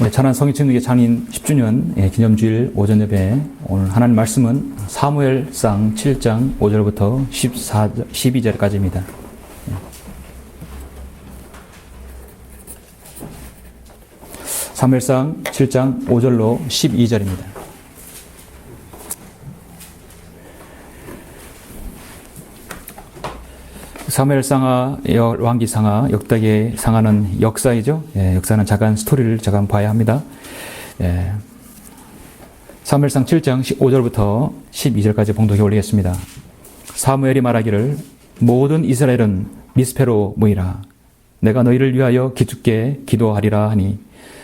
우리 천안 성인천국의 창립 10주년 기념주일 오전 예배, 오늘 하나님 말씀은 사무엘상 7장 5절부터 12절까지입니다. 사무엘상 7장 5절로 12절입니다. 사무엘상하, 왕기상하, 역대기 상하는 역사이죠. 역사는 잠깐 스토리를 잠깐 봐야 합니다. 사무엘상 7장 5절부터 12절까지 봉독해 올리겠습니다. 사무엘이 말하기를 모든 이스라엘은 미스페로 모이라. 내가 너희를 위하여 기죽게 기도하리라 하니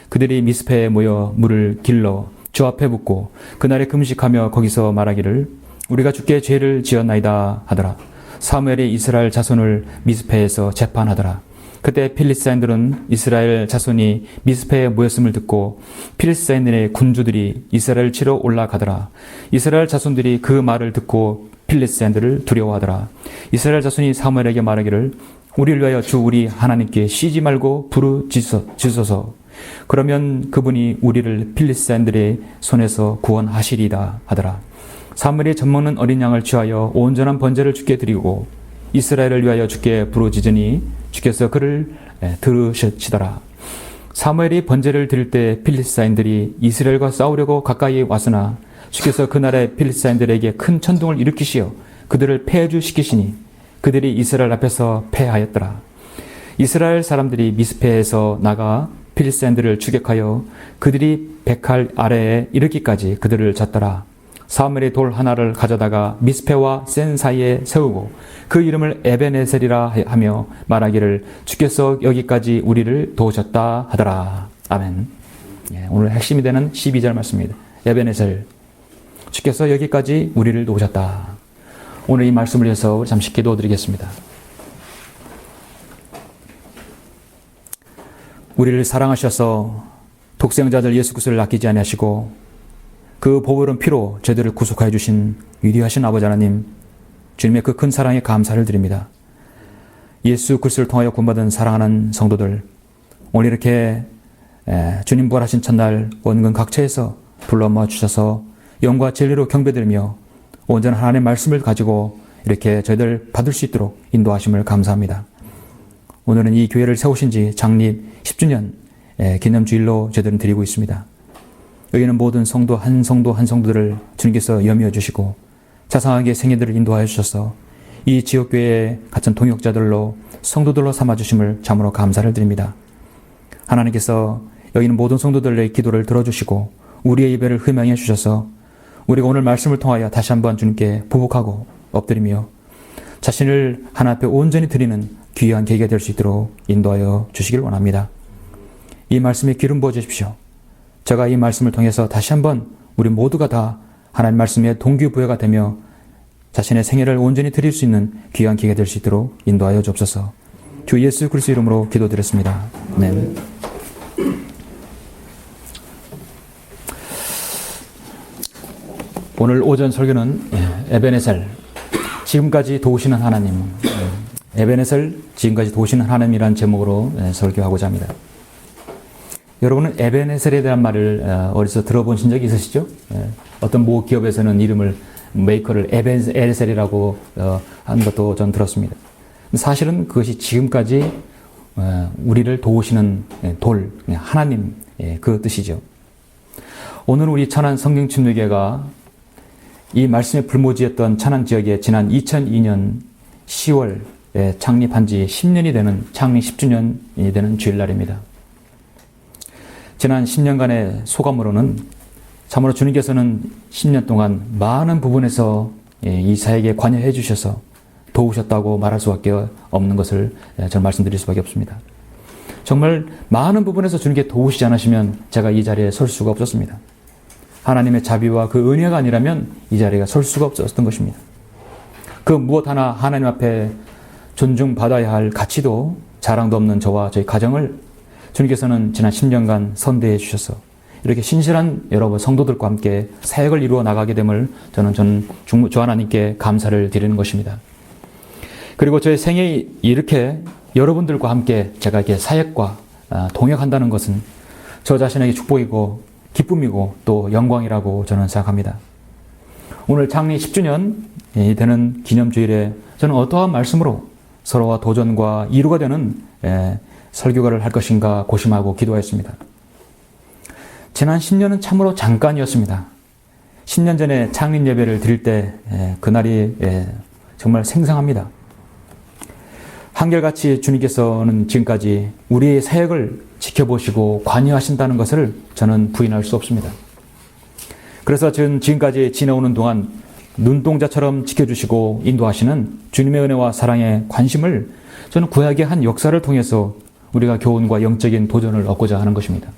그들이 미스페에 모여 물을 길러 주 앞에 붓고 그날에 금식하며 거기서 말하기를 우리가 주께 죄를 지었나이다 하더라. 사무엘이 이스라엘 자손을 미스페에서 재판하더라. 그때 필리스타인들은 이스라엘 자손이 미스페에 모였음을 듣고 필리스타인들의 군주들이 이스라엘을 치러 올라가더라. 이스라엘 자손들이 그 말을 듣고 필리스타인들을 두려워하더라. 이스라엘 자손이 사무엘에게 말하기를 우리를 위하여 주 우리 하나님께 쉬지 말고 부르짖소서. 그러면 그분이 우리를 필리스타인들의 손에서 구원하시리이다 하더라. 사무엘이 젖먹는 어린 양을 취하여 온전한 번제를 주께 드리고 이스라엘을 위하여 주께 부르짖으니 주께서 그를 들으시더라. 사무엘이 번제를 드릴 때 필리스타인들이 이스라엘과 싸우려고 가까이 왔으나 주께서 그날에 필리스타인들에게 큰 천둥을 일으키시어 그들을 패주시키시니 그들이 이스라엘 앞에서 패하였더라. 이스라엘 사람들이 미스페에서 나가 필리스타인들을 추격하여 그들이 백할 아래에 이르기까지 그들을 졌더라. 사무엘이 돌 하나를 가져다가 미스페와 센 사이에 세우고 그 이름을 에벤에셀이라 하며 말하기를 주께서 여기까지 우리를 도우셨다 하더라. 아멘. 오늘 핵심이 되는 12절 말씀입니다. 에벤에셀, 주께서 여기까지 우리를 도우셨다. 오늘 이 말씀을 위해서 우리 잠시 기도드리겠습니다. 우리를 사랑하셔서 독생자들 예수 그리스도를 아끼지 아니하시고 그 보혈은 피로 저희들을 구속하여 주신 위대하신 아버지 하나님, 주님의 그 큰 사랑에 감사를 드립니다. 예수 그리스도를 통하여 구원받은 사랑하는 성도들, 오늘 이렇게 주님 부활하신 첫날 원근 각처에서 불러 모아 주셔서 영과 진리로 경배드리며 온전한 하나님의 말씀을 가지고 이렇게 저희들 받을 수 있도록 인도하심을 감사합니다. 오늘은 이 교회를 세우신 지 창립 10주년 기념주일로 저희들은 드리고 있습니다. 여기는 모든 성도 한 성도들을 주님께서 염려해 주시고 자상하게 생애들을 인도하여 주셔서 이 지역교회의 같은 동역자들로 성도들로 삼아주심을 참으로 감사를 드립니다. 하나님께서 여기는 모든 성도들의 기도를 들어주시고 우리의 예배를 흠양해 주셔서 우리가 오늘 말씀을 통하여 다시 한번 주님께 부복하고 엎드리며 자신을 하나님 앞에 온전히 드리는 귀한 계기가 될 수 있도록 인도하여 주시길 원합니다. 이 말씀에 기름 부어 주십시오. 제가 이 말씀을 통해서 다시 한번 우리 모두가 다 하나님 말씀의 동기부여가 되며 자신의 생애를 온전히 드릴 수 있는 귀한 기회가 될 수 있도록 인도하여 주옵소서. 주 예수 그리스도 이름으로 기도드렸습니다. 아멘. 오늘 오전 설교는 에벤에셀, 지금까지 도우시는 하나님, 에벤에셀, 지금까지 도우시는 하나님이라는 제목으로 설교하고자 합니다. 여러분은 에벤에셀에 대한 말을 어디서 들어보신 적이 있으시죠? 어떤 모 기업에서는 이름을 메이커를 에벤에셀이라고 하는 것도 전 들었습니다. 사실은 그것이 지금까지 우리를 도우시는 돌, 하나님, 그 뜻이죠. 오늘 우리 천안 성경침례교회가 이 말씀에 불모지였던 천안 지역에 지난 2002년 10월에 창립한 지 10년이 되는 창립 10주년이 되는 주일날입니다. 지난 10년간의 소감으로는 참으로 주님께서는 10년 동안 많은 부분에서 이 사역에 관여해 주셔서 도우셨다고 말할 수밖에 없는 것을 저는 말씀드릴 수밖에 없습니다. 정말 많은 부분에서 주님께 도우시지 않으시면 제가 이 자리에 설 수가 없었습니다. 하나님의 자비와 그 은혜가 아니라면 이 자리에 설 수가 없었던 것입니다. 그 무엇 하나 하나님 앞에 존중받아야 할 가치도 자랑도 없는 저와 저희 가정을 주님께서는 지난 10년간 선대해 주셔서 이렇게 신실한 여러분 성도들과 함께 사역을 이루어 나가게 됨을 저는 주 하나님께 감사를 드리는 것입니다. 그리고 저의 생에 이렇게 여러분들과 함께 제가 이렇게 사역과 동역한다는 것은 저 자신에게 축복이고 기쁨이고 또 영광이라고 저는 생각합니다. 오늘 장례 10주년이 되는 기념주일에 저는 어떠한 말씀으로 서로와 도전과 이루가 되는 설교를 할 것인가 고심하고 기도했습니다. 지난 10년은 참으로 잠깐이었습니다. 10년 전에 창립 예배를 드릴 때 그날이 정말 생생합니다. 한결같이 주님께서는 지금까지 우리의 사역을 지켜보시고 관여하신다는 것을 저는 부인할 수 없습니다. 그래서 저는 지금까지 지나오는 동안 눈동자처럼 지켜주시고 인도하시는 주님의 은혜와 사랑의 관심을 저는 구약의 한 역사를 통해서 우리가 교훈과 영적인 도전을 얻고자 하는 것입니다.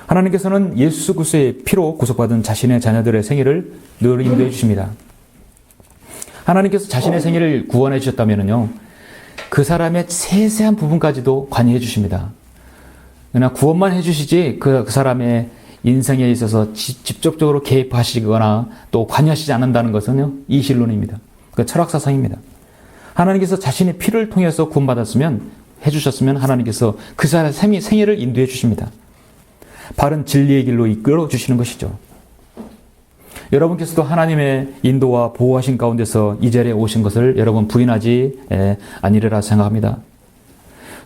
하나님께서는 예수 그리스도의 피로 구속받은 자신의 자녀들의 생애를 늘 인도해 주십니다. 하나님께서 자신의 생애를 구원해 주셨다면요, 그 사람의 세세한 부분까지도 관여해 주십니다. 그러나 구원만 해 주시지 그 사람의 인생에 있어서 직접적으로 개입하시거나 또 관여하시지 않는다는 것은요, 이신론입니다. 그 철학사상입니다. 하나님께서 자신의 피를 통해서 구원받았으면, 해주셨으면 하나님께서 그 사람의 생애를 인도해 주십니다. 바른 진리의 길로 이끌어 주시는 것이죠. 여러분께서도 하나님의 인도와 보호하신 가운데서 이 자리에 오신 것을 여러분 부인하지 아니리라 생각합니다.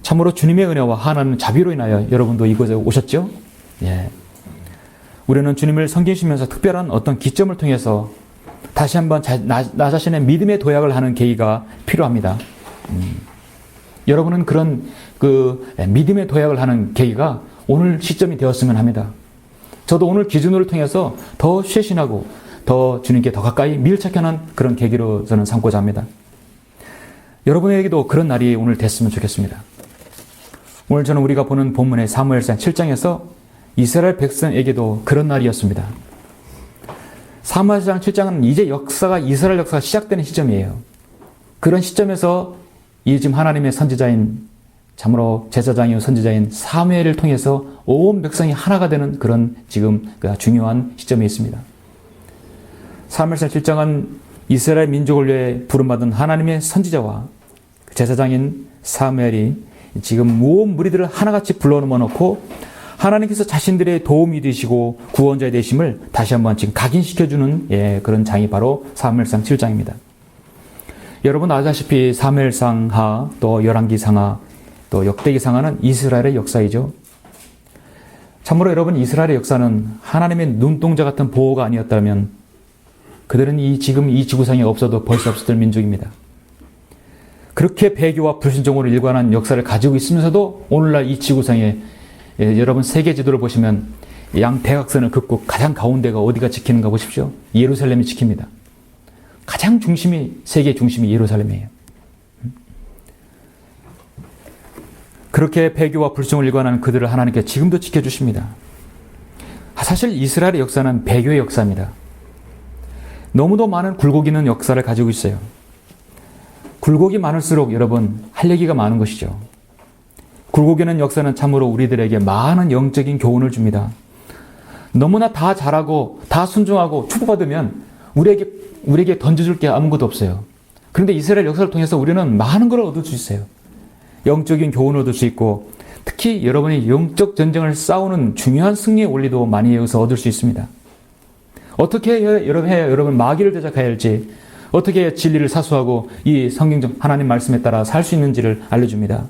참으로 주님의 은혜와 하나님 자비로 인하여 여러분도 이곳에 오셨죠? 예. 우리는 주님을 섬기시면서 특별한 어떤 기점을 통해서 다시 한번 나 자신의 믿음의 도약을 하는 계기가 필요합니다. 여러분은 그런 믿음의 도약을 하는 계기가 오늘 시점이 되었으면 합니다. 저도 오늘 기준을 통해서 더 쇄신하고 더 주님께 더 가까이 밀착하는 그런 계기로 저는 삼고자 합니다. 여러분에게도 그런 날이 오늘 됐으면 좋겠습니다. 오늘 저는 우리가 보는 본문의 사무엘상 7장에서 이스라엘 백성에게도 그런 날이었습니다. 사무엘상 7장은 이제 이스라엘 역사가 시작되는 시점이에요. 그런 시점에서 이 지금 하나님의 선지자인, 참으로 제사장이요 선지자인 사무엘을 통해서 온 백성이 하나가 되는 그런 지금 중요한 시점에 있습니다. 사무엘상 7장은 이스라엘 민족을 위해 부름받은 하나님의 선지자와 제사장인 사무엘이 지금 온 무리들을 하나같이 불러놓아 놓고 하나님께서 자신들의 도움이 되시고 구원자 되심을 다시 한번 지금 각인시켜주는 그런 장이 바로 사무엘상 7장입니다. 여러분 아시다시피 사무엘상하 또 열왕기상하 또 역대기상하는 이스라엘의 역사이죠. 참으로 여러분 이스라엘의 역사는 하나님의 눈동자 같은 보호가 아니었다면 그들은 지금 이 지구상에 없어도 벌써 없었을 민족입니다. 그렇게 배교와 불순종으로 일관한 역사를 가지고 있으면서도 오늘날 이 지구상에 여러분 세계 지도를 보시면 양 대각선을 긋고 가장 가운데가 어디가 지키는가 보십시오. 예루살렘이 지킵니다. 가장 세계 중심이 예루살렘이에요. 그렇게 배교와 불순종을 일관하는 그들을 하나님께 지금도 지켜주십니다. 사실 이스라엘의 역사는 배교의 역사입니다. 너무도 많은 굴곡 있는 역사를 가지고 있어요. 굴곡이 많을수록 여러분 할 얘기가 많은 것이죠. 굴곡 있는 역사는 참으로 우리들에게 많은 영적인 교훈을 줍니다. 너무나 다 잘하고 다 순종하고 축복받으면 우리에게 던져줄 게 아무것도 없어요. 그런데 이스라엘 역사를 통해서 우리는 많은 걸 얻을 수 있어요. 영적인 교훈을 얻을 수 있고 특히 여러분이 영적 전쟁을 싸우는 중요한 승리의 원리도 많이 여기서 얻을 수 있습니다. 어떻게 해야 여러분 마귀를 대적해야 할지, 어떻게 해야 진리를 사수하고 이 성경적 하나님 말씀에 따라 살 수 있는지를 알려줍니다.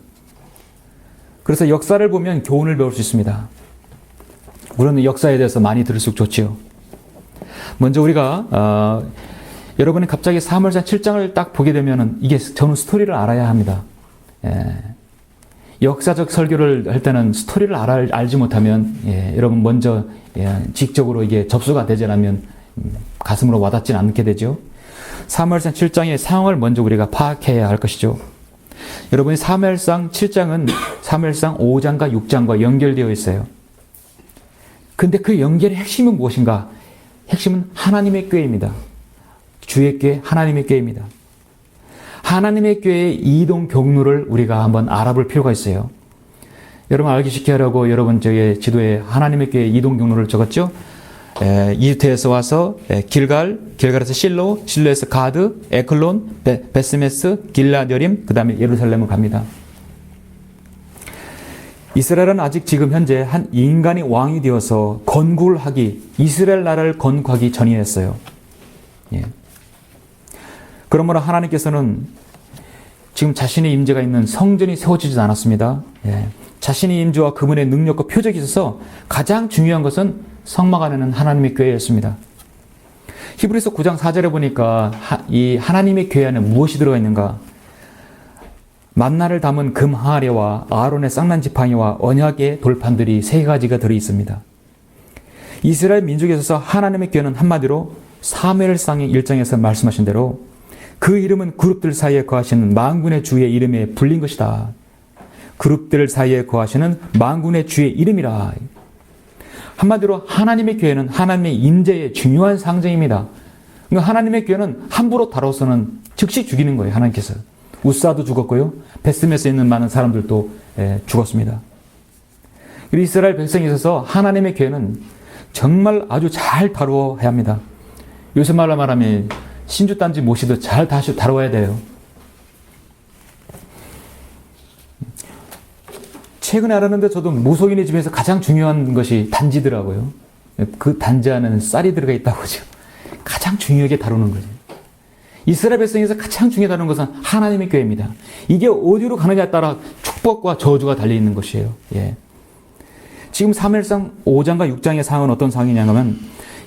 그래서 역사를 보면 교훈을 배울 수 있습니다. 우리는 역사에 대해서 많이 들을수록 좋지요. 먼저 우리가 여러분이 갑자기 사무엘상 7장을 딱 보게 되면은 이게 저는 스토리를 알아야 합니다. 역사적 설교를 할 때는 스토리를 알지 못하면 여러분 먼저 지적으로 이게 접수가 되지 않으면 가슴으로 와닿지는 않게 되죠. 사무엘상 7장의 상황을 먼저 우리가 파악해야 할 것이죠. 여러분이 사무엘상 7장은 사무엘상 5장과 6장과 연결되어 있어요. 근데 그 연결의 핵심은 무엇인가? 핵심은 하나님의 교회입니다. 주의 교회, 하나님의 교회입니다. 하나님의 교회의 이동 경로를 우리가 한번 알아볼 필요가 있어요. 여러분 알기 쉽게 하려고 여러분 저의 지도에 하나님의 교회 이동 경로를 적었죠. 이집트에서 와서 길갈에서 실로, 실로에서 가드, 에클론, 베스메스, 길라드림, 그 다음에 예루살렘을 갑니다. 이스라엘은 아직 지금 현재 한 인간이 왕이 되어서 건국을 하기, 이스라엘 나라를 건국하기 전이었어요. 예. 그러므로 하나님께서는 지금 자신의 임재가 있는 성전이 세워지지 않았습니다. 예. 자신의 임재와 그분의 능력과 표적이 있어서 가장 중요한 것은 성막 안에는 하나님의 교회였습니다. 히브리서 9장 4절에 보니까 이 하나님의 교회 안에 무엇이 들어가 있는가? 만나를 담은 금 항아리와 아론의 쌍난 지팡이와 언약의 돌판들이 세 가지가 들어 있습니다. 이스라엘 민족에 있어서 하나님의 교회는 한마디로 사무엘상의 1장에서 말씀하신 대로 그 이름은 그룹들 사이에 거하시는 만군의 주의 이름에 불린 것이다. 그룹들 사이에 거하시는 만군의 주의 이름이라. 한마디로 하나님의 교회는 하나님의 임재의 중요한 상징입니다. 그러니까 하나님의 교회는 함부로 다뤄서는 즉시 죽이는 거예요. 하나님께서. 우사도 죽었고요. 베스메스에 있는 많은 사람들도 죽었습니다. 그리고 이스라엘 백성에 있어서 하나님의 교회는 정말 아주 잘 다루어야 합니다. 요새 말로 말하면 신주단지 모시도 잘 다시 다뤄야 돼요. 최근에 알았는데 저도 무속인의 집에서 가장 중요한 것이 단지더라고요. 그 단지 안에는 쌀이 들어가 있다고 하죠. 가장 중요하게 다루는 거죠. 이스라엘 백성에서 가장 중요하게 다루는 것은 하나님의 교회입니다. 이게 어디로 가느냐에 따라 축복과 저주가 달려있는 것이에요. 예. 지금 사무엘상 5장과 6장의 상황은 어떤 상황이냐면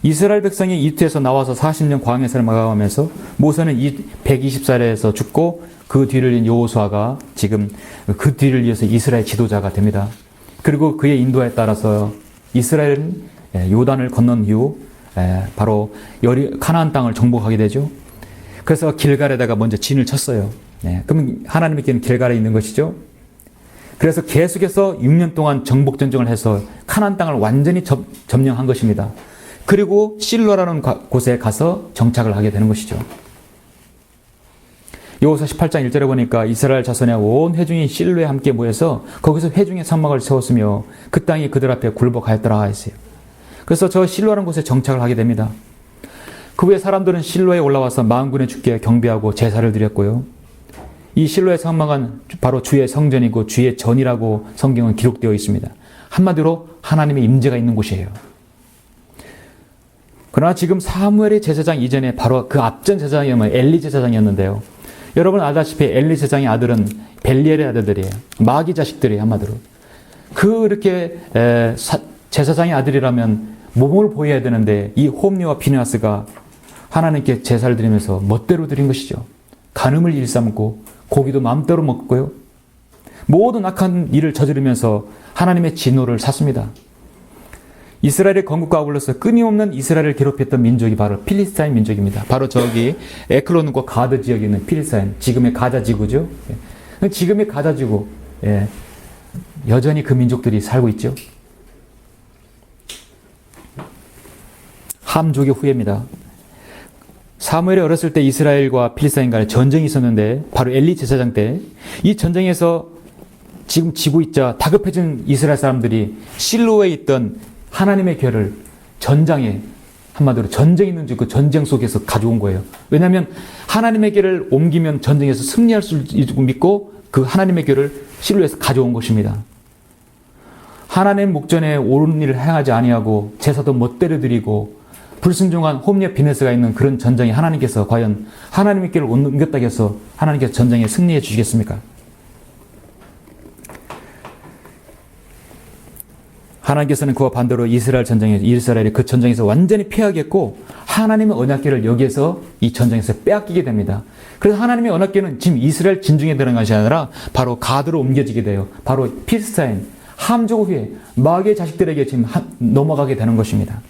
이스라엘 백성이 이집트에서 나와서 40년 광야 생활을 마감하면서 모세는 120살에서 죽고 그 뒤를 이은 여호수아가 지금 그 뒤를 이어서 이스라엘 지도자가 됩니다. 그리고 그의 인도에 따라서 이스라엘은 요단을 건넌 이후 바로 가나안 땅을 정복하게 되죠. 그래서 길갈에다가 먼저 진을 쳤어요. 그러면 하나님의 교회는 길갈에 있는 것이죠. 그래서 계속해서 6년 동안 정복 전쟁을 해서 가나안 땅을 완전히 점령한 것입니다. 그리고 실로라는 곳에 가서 정착을 하게 되는 것이죠. 여호수아 18장 1절에 보니까 이스라엘 자손의 온 회중이 실로에 함께 모여서 거기서 회중의 성막을 세웠으며 그 땅이 그들 앞에 굴복하였더라 했어요. 그래서 저 실로라는 곳에 정착을 하게 됩니다. 그 후에 사람들은 실로에 올라와서 만군의 주께 경배하고 제사를 드렸고요. 이 실로의 성막은 바로 주의 성전이고 주의 전이라고 성경은 기록되어 있습니다. 한마디로 하나님의 임재가 있는 곳이에요. 그러나 지금 사무엘의 제사장 이전에 바로 그 앞전 제사장이면 엘리 제사장이었는데요. 여러분 알다시피 엘리 제사장의 아들은 벨리엘의 아들들이에요. 마귀 자식들이에요. 한마디로. 그렇게 제사장의 아들이라면 몸을 보여야 되는데 이 홈리와 비느하스가 하나님께 제사를 드리면서 멋대로 드린 것이죠. 간음을 일삼고 고기도 마음대로 먹고요. 모든 악한 일을 저지르면서 하나님의 진노를 샀습니다. 이스라엘의 건국과 아울러서 끊임없는 이스라엘을 괴롭혔던 민족이 바로 필리스타인 민족입니다. 바로 저기 에클론과 가드 지역에 있는 필리스타인, 지금의 가자 지구죠. 지금의 가자 지구, 여전히 그 민족들이 살고 있죠. 함족의 후예입니다. 사무엘이 어렸을 때 이스라엘과 필리스타인 간에 전쟁이 있었는데 바로 엘리 제사장 때 이 전쟁에서 지금 지고 있자 다급해진 이스라엘 사람들이 실로에 있던 하나님의 교회를 전장에 한마디로 전쟁이 있는 그 전쟁 속에서 가져온 거예요. 왜냐하면 하나님의 교회를 옮기면 전쟁에서 승리할 수 있고 믿고 그 하나님의 교회를 실로에서 가져온 것입니다. 하나님 목전에 옳은 일을 행하지 아니하고 제사도 멋대로 드리고 불순종한 홈리와 비네스가 있는 그런 전쟁에 하나님께서 과연 하나님의 교회를 옮겼다고 해서 하나님께서 전쟁에 승리해 주시겠습니까? 하나님께서는 그와 반대로 이스라엘이 그 전쟁에서 완전히 패하겠고 하나님의 언약궤를 여기에서 이 전쟁에서 빼앗기게 됩니다. 그래서 하나님의 언약궤는 지금 이스라엘 진중에 들어간 것이 아니라 바로 가드로 옮겨지게 돼요. 바로 필스타인, 함족 후에 마귀의 자식들에게 지금 넘어가게 되는 것입니다.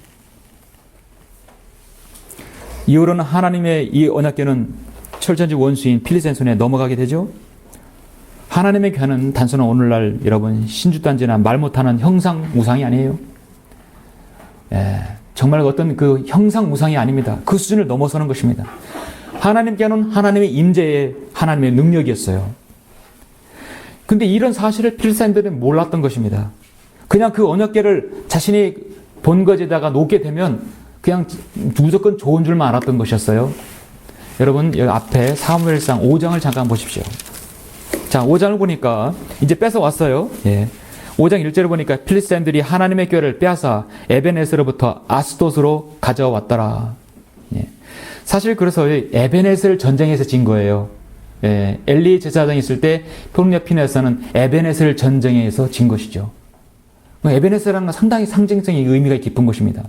이후로는 하나님의 이 언약궤는 철저히 원수인 필리스타인 손에 넘어가게 되죠. 하나님의 교회는 단순한 오늘날 여러분 신주단지나 말 못하는 형상 우상이 아니에요. 정말 어떤 그 형상 우상이 아닙니다. 그 수준을 넘어서는 것입니다. 하나님 교회는 하나님의 임재의 하나님의 능력이었어요. 근데 이런 사실을 필리스타인들은 몰랐던 것입니다. 그냥 그 언약궤를 자신이 본거지에다가 놓게 되면 그냥 무조건 좋은 줄만 알았던 것이었어요. 여러분 여기 앞에 사무엘상 5장을 잠깐 보십시오. 자, 5장을 보니까 이제 뺏어왔어요. 5장 1절에 보니까 필리스타인들이 하나님의 교회를 빼앗아 에베네스로부터 아스돗으로 가져왔더라. 예. 사실 그래서 에베네스를 전쟁에서 진 거예요. 예. 엘리 제사장이 있을 때 폭력 피네스는 에베네스를 전쟁에서 진 것이죠. 에베네스라는 건 상당히 상징성이 의미가 깊은 것입니다.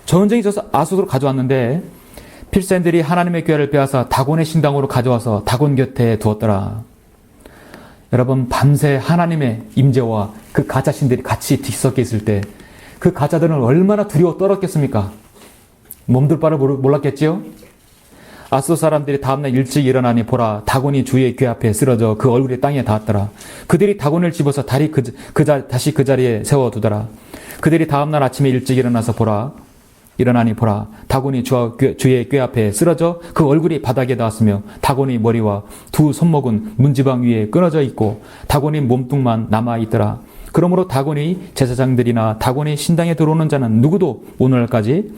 전쟁이 있어서 아스돗으로 가져왔는데 필리스타인들이 하나님의 교회를 빼앗아 다곤의 신당으로 가져와서 다곤 곁에 두었더라. 여러분, 밤새 하나님의 임재와 그 가짜신들이 같이 뒤섞여 있을 때 그 가짜들은 얼마나 두려워 떨었겠습니까? 몸둘 바를 몰랐겠지요? 아스돗 사람들이 다음날 일찍 일어나니 보라, 다곤이 주의 궤 앞에 쓰러져 그 얼굴이 땅에 닿았더라. 그들이 다곤을 집어서 다시 그 자리에 세워두더라. 그들이 다음날 아침에 일찍 일어나니 보라, 다곤이 주의 궤 앞에 쓰러져 그 얼굴이 바닥에 닿았으며 다곤의 머리와 두 손목은 문지방 위에 끊어져 있고 다곤의 몸뚱만 남아있더라. 그러므로 다곤의 제사장들이나 다곤의 신당에 들어오는 자는 누구도 오늘까지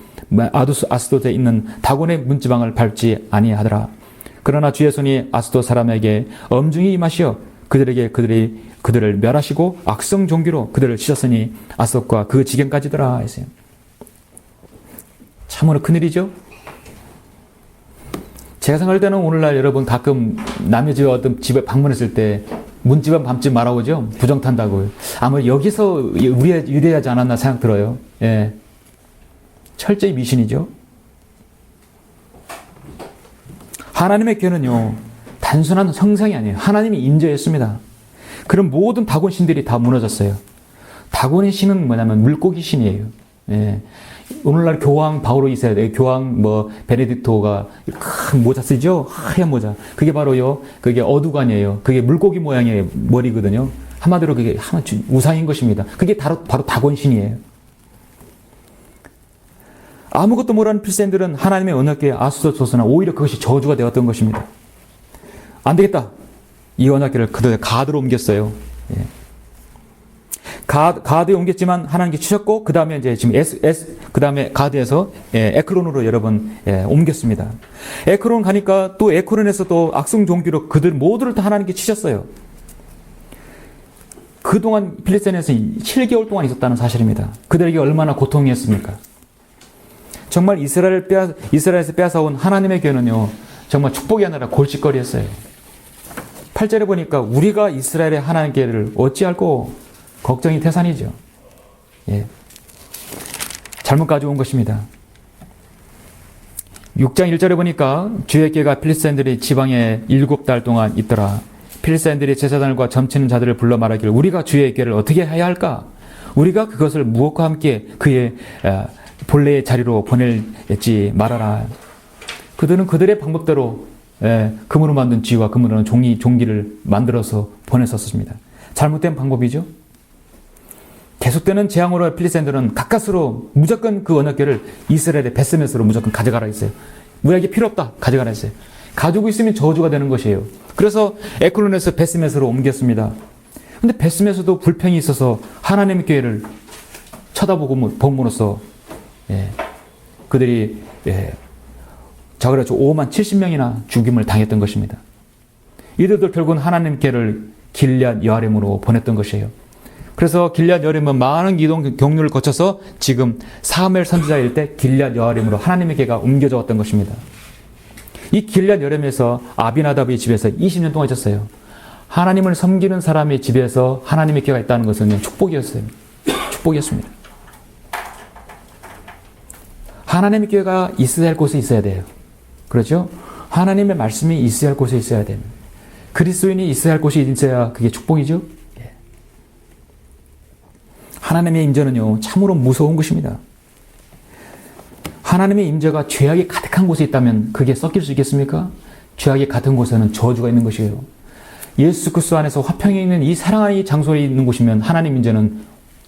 아스돗에 있는 다곤의 문지방을 밟지 아니하더라. 그러나 주의 손이 아스돗 사람에게 엄중히 임하시어 그들을 멸하시고 악성 종기로 그들을 치셨으니 아스돗과 그 지경까지더라 했어요. 참으로 큰일이죠. 제가 생각할 때는 오늘날 여러분 가끔 남의 집에 어떤 집에 방문했을 때 문지방 밟지 말아오죠. 부정탄다고요. 아마 여기서 유래하지 않았나 생각 들어요. 예. 철저히 미신이죠. 하나님의 교회는요, 단순한 성상이 아니에요. 하나님이 임재했습니다. 그럼 모든 다곤 신들이 다 무너졌어요. 다곤의 신은 뭐냐면 물고기 신이에요. 예. 오늘날 교황 바오로 2세, 교황 베네딕토가 큰 모자 쓰죠? 하얀 모자. 그게 바로요, 그게 어두관이에요. 그게 물고기 모양의 머리거든요. 한마디로 그게 우상인 것입니다. 그게 바로 다곤신이에요. 아무것도 모르는 필생들은 하나님의 언약궤에 아스돗 줬으나 오히려 그것이 저주가 되었던 것입니다. 안 되겠다. 이 언약궤를 그들 가드로 옮겼어요. 예. 가드에 옮겼지만 하나님께 주셨고, 그 다음에 이제 지금 그 다음에 가드에서 에크론으로 여러분 옮겼습니다. 에크론 가니까 또 에크론에서 또 악성 종기로 그들 모두를 다 하나님께 치셨어요. 그동안 필리스타인에서 7개월 동안 있었다는 사실입니다. 그들에게 얼마나 고통이었습니까? 정말 이스라엘에서 빼앗아온 하나님의 교회는요, 정말 축복이 아니라 골칫거리였어요. 8절에 보니까 우리가 이스라엘의 하나님께를 어찌할꼬 걱정이 태산이죠. 예. 잘못 가져온 것입니다. 6장 1절에 보니까 주의 궤가 필리스타인들의 지방에 7달 동안 있더라. 필리스타인들이 제사장과 점치는 자들을 불러 말하기를 우리가 주의 궤를 어떻게 해야 할까? 우리가 그것을 무엇과 함께 그의 본래의 자리로 보낼지 말하라. 그들은 그들의 방법대로 금으로 만든 쥐와 금으로 만든 종기를 만들어서 보냈었습니다. 잘못된 방법이죠. 계속되는 재앙으로 필리스타인들은 가까스로 무조건 그 언약궤를 이스라엘의 베스메스로 무조건 가져가라 했어요. 우리에게 필요 없다. 가져가라 했어요. 가지고 있으면 저주가 되는 것이에요. 그래서 에크론에서 베스메스로 옮겼습니다. 근데 베스메스도 불평이 있어서 하나님의 교회를 쳐다보고 봄으로써 그들이 적어도 5만 70명이나 죽임을 당했던 것입니다. 이들도 결국은 하나님 교회를 길앗 여아림으로 보냈던 것이에요. 그래서 길앗 여아림은 많은 이동 경로를 거쳐서 지금 사무엘 선지자일 때 길앗 여아림으로 하나님의 교회가 옮겨져 왔던 것입니다. 이 길앗 여아림에서 아비나답의 집에서 20년 동안 있었어요. 하나님을 섬기는 사람의 집에서 하나님의 교회가 있다는 것은 축복이었어요. 축복이었습니다. 하나님의 교회가 있어야 할 곳에 있어야 돼요. 그렇죠? 하나님의 말씀이 있어야 할 곳에 있어야 됩니다. 그리스도인이 있어야 할 곳이 있어야 그게 축복이죠. 하나님의 임재는요, 참으로 무서운 것입니다. 하나님의 임재가 죄악이 가득한 곳에 있다면 그게 섞일 수 있겠습니까? 죄악이 같은 곳에는 저주가 있는 것이에요. 예수 그리스도 안에서 화평이 있는 이 사랑의 장소에 있는 곳이면 하나님 임재는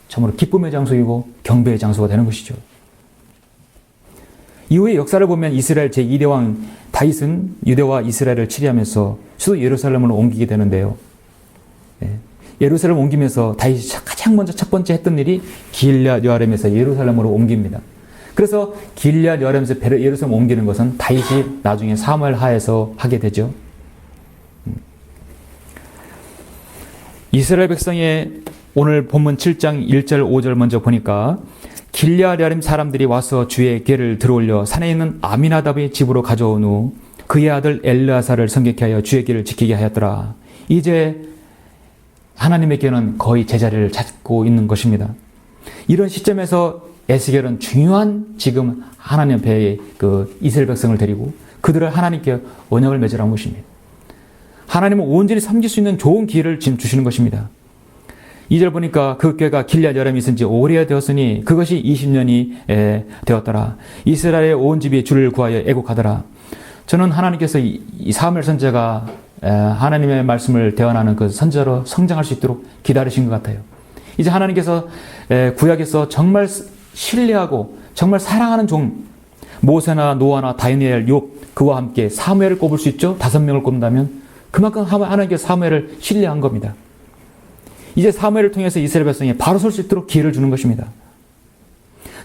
참으로 기쁨의 장소이고 경배의 장소가 되는 것이죠. 이후의 역사를 보면 이스라엘 제2대 왕 다윗은 유대와 이스라엘을 치리하면서 수도 예루살렘으로 옮기게 되는데요. 예루살렘 옮기면서 다윗이 가장 먼저 첫 번째 했던 일이 길앗 여아림에서 예루살렘으로 옮깁니다. 그래서 길앗 여아림에서 예루살렘 옮기는 것은 다윗이 나중에 사무엘 하에서 하게 되죠. 이스라엘 백성의 오늘 본문 7장 1절 5절 먼저 보니까 길르앗 여림 사람들이 와서 주의 궤를 들어올려 산에 있는 아미나답의 집으로 가져온 후 그의 아들 엘르아사를 성객케 하여 주의 길을 지키게 하였더라. 이제 하나님의 궤는 거의 제자리를 찾고 있는 것입니다. 이런 시점에서 에스겔은 중요한 지금 하나님 앞에 그 이스라엘 백성을 데리고 그들을 하나님께 언약을 맺으라는 것입니다. 하나님은 온전히 섬길 수 있는 좋은 기회를 지금 주시는 것입니다. 2절 보니까 그 궤가 길르앗 여림이 있은 지 오래야 되었으니 그것이 20년이 되었더라. 이스라엘의 온 집이 주를 구하여 애곡하더라. 저는 하나님께서 이 사무엘 선지자가 하나님의 말씀을 대언하는 그 선지자로 성장할 수 있도록 기다리신 것 같아요. 이제 하나님께서 구약에서 정말 신뢰하고 정말 사랑하는 종 모세나 노아나 다니엘, 욥 그와 함께 사무엘을 꼽을 수 있죠. 5명을 꼽는다면 그만큼 하나님께서 사무엘을 신뢰한 겁니다. 이제 사무엘을 통해서 이스라엘 백성이 바로 설 수 있도록 기회를 주는 것입니다.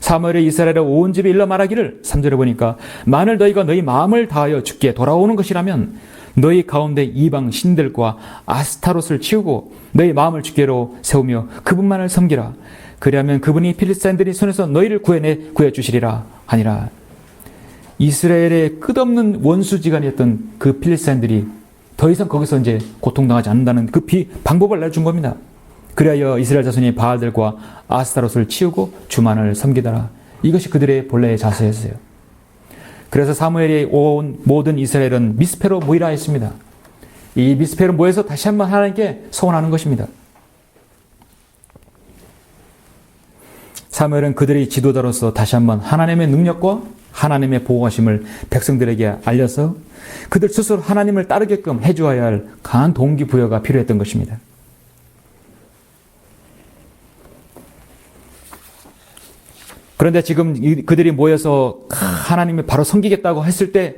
사무엘이 이스라엘의 온 집에 일러 말하기를 3절에 보니까 만일 너희가 너희 마음을 다하여 주께 돌아오는 것이라면 너희 가운데 이방 신들과 아스타롯을 치우고 너희 마음을 주께로 세우며 그분만을 섬기라. 그리하면 그분이 필리스타인들이 손에서 너희를 구해 주시리라 하니라. 이스라엘의 끝없는 원수지간이었던 그 필리스타인들이 더 이상 거기서 이제 고통당하지 않는다는 그 방법을 내준 겁니다. 그리하여 이스라엘 자손이 바알들과 아스타롯을 치우고 주만을 섬기더라. 이것이 그들의 본래의 자세였어요. 그래서 사무엘이 온 모든 이스라엘은 미스페로 모이라 했습니다. 이 미스페로 모여서 다시 한번 하나님께 소원하는 것입니다. 사무엘은 그들의 지도자로서 다시 한번 하나님의 능력과 하나님의 보호하심을 백성들에게 알려서 그들 스스로 하나님을 따르게끔 해주어야 할 강한 동기부여가 필요했던 것입니다. 그런데 지금 그들이 모여서 하나님을 바로 섬기겠다고 했을 때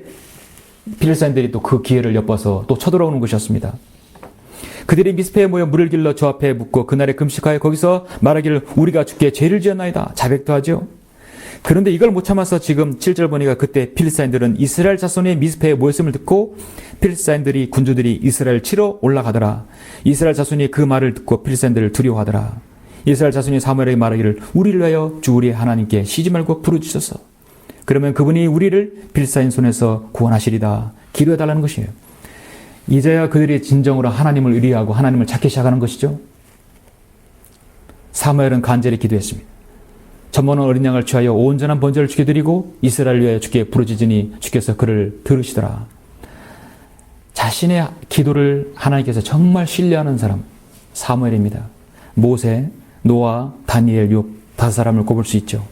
필리스타인들이 또 그 기회를 엿봐서 또 쳐들어오는 것이었습니다. 그들이 미스페에 모여 물을 길러 저 앞에 묻고 그날에 금식하여 거기서 말하기를 우리가 주께 죄를 지었나이다. 자백도 하죠. 그런데 이걸 못 참아서 지금 7절 보니까 그때 필리스타인들은 이스라엘 자손의 미스페에 모였음을 듣고 필리스타인들이 군주들이 이스라엘 치러 올라가더라. 이스라엘 자손이 그 말을 듣고 필리스타인들을 두려워하더라. 이스라엘 자손이 사무엘에게 말하기를 우리를 위하여 주 우리의 하나님께 쉬지 말고 부르주소서. 그러면 그분이 우리를 필리스타인 손에서 구원하시리다. 기도해달라는 것이에요. 이제야 그들이 진정으로 하나님을 의뢰하고 하나님을 찾기 시작하는 것이죠. 사무엘은 간절히 기도했습니다. 전모는 어린 양을 취하여 온전한 번제를 주께 드리고 이스라엘 위하여 주께 부르짖으니 주께서 그를 들으시더라. 자신의 기도를 하나님께서 정말 신뢰하는 사람 사무엘입니다. 모세, 노아, 다니엘, 욥 5사람을 꼽을 수 있죠.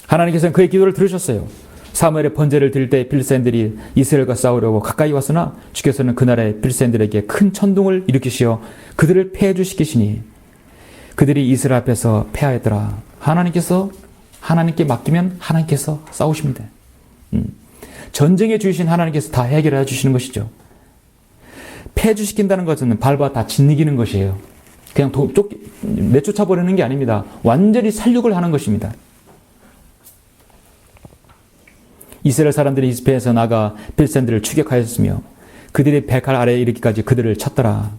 하나님께서는 그의 기도를 들으셨어요. 사무엘의 번제를 드릴 때 필리스타인들이 이스라엘과 싸우려고 가까이 왔으나 주께서는 그날에 필리스타인들에게 큰 천둥을 일으키시어 그들을 패해주시키시니 그들이 이스라엘 앞에서 패하였더라. 하나님께 맡기면 하나님께서 싸우십니다. 전쟁에 주신 하나님께서 다 해결해 주시는 것이죠. 패주시킨다는 것은 밟아 다 짓이기는 것이에요. 그냥 내쫓아 버리는 게 아닙니다. 완전히 살육을 하는 것입니다. 이스라엘 사람들이 미스페에서 나가 필리스타인들을 추격하였으며 그들이 백할 아래에 이르기까지 그들을 쳤더라.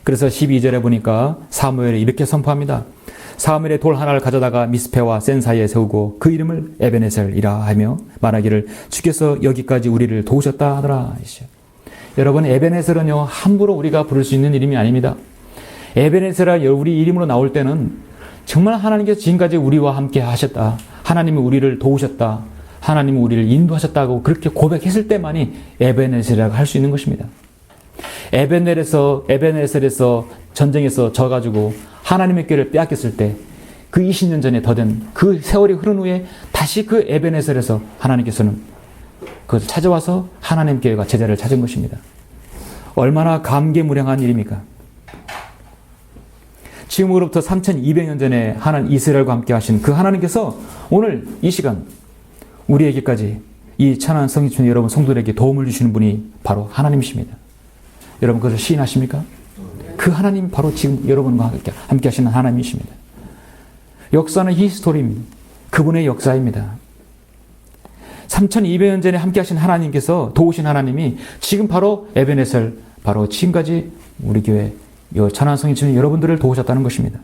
그래서 12절에 보니까 사무엘이 이렇게 선포합니다. 사무엘의 돌 하나를 가져다가 미스페와 센 사이에 세우고 그 이름을 에베네셀이라 하며 말하기를 주께서 여기까지 우리를 도우셨다 하더라. 여러분, 에베네셀은요 함부로 우리가 부를 수 있는 이름이 아닙니다. 에베네셀아 우리 이름으로 나올 때는 정말 하나님께서 지금까지 우리와 함께 하셨다. 하나님이 우리를 도우셨다. 하나님이 우리를 인도하셨다고 그렇게 고백했을 때만이 에베네셀이라고 할 수 있는 것입니다. 에베네셀에서 전쟁에서 져가지고 하나님의 궤를 빼앗겼을 때 그 20년 전에 더된 그 세월이 흐른 후에 다시 그 에베네셀에서 하나님께서는 그것을 찾아와서 하나님 궤가 제자를 찾은 것입니다. 얼마나 감개무량한 일입니까? 지금으로부터 3200년 전에 이스라엘과 함께 하신 그 하나님께서 오늘 이 시간 우리에게까지 이 천안 성지촌 여러분 성도들에게 도움을 주시는 분이 바로 하나님이십니다. 여러분 그것을 시인하십니까? 그 하나님 바로 지금 여러분과 함께 하시는 하나님이십니다. 역사는 히스토리입니다. 그분의 역사입니다. 3200년 전에 함께 하신 하나님께서 도우신 하나님이 지금 바로 에베네셀 바로 지금까지 우리 교회 천한 성령님이 여러분들을 도우셨다는 것입니다.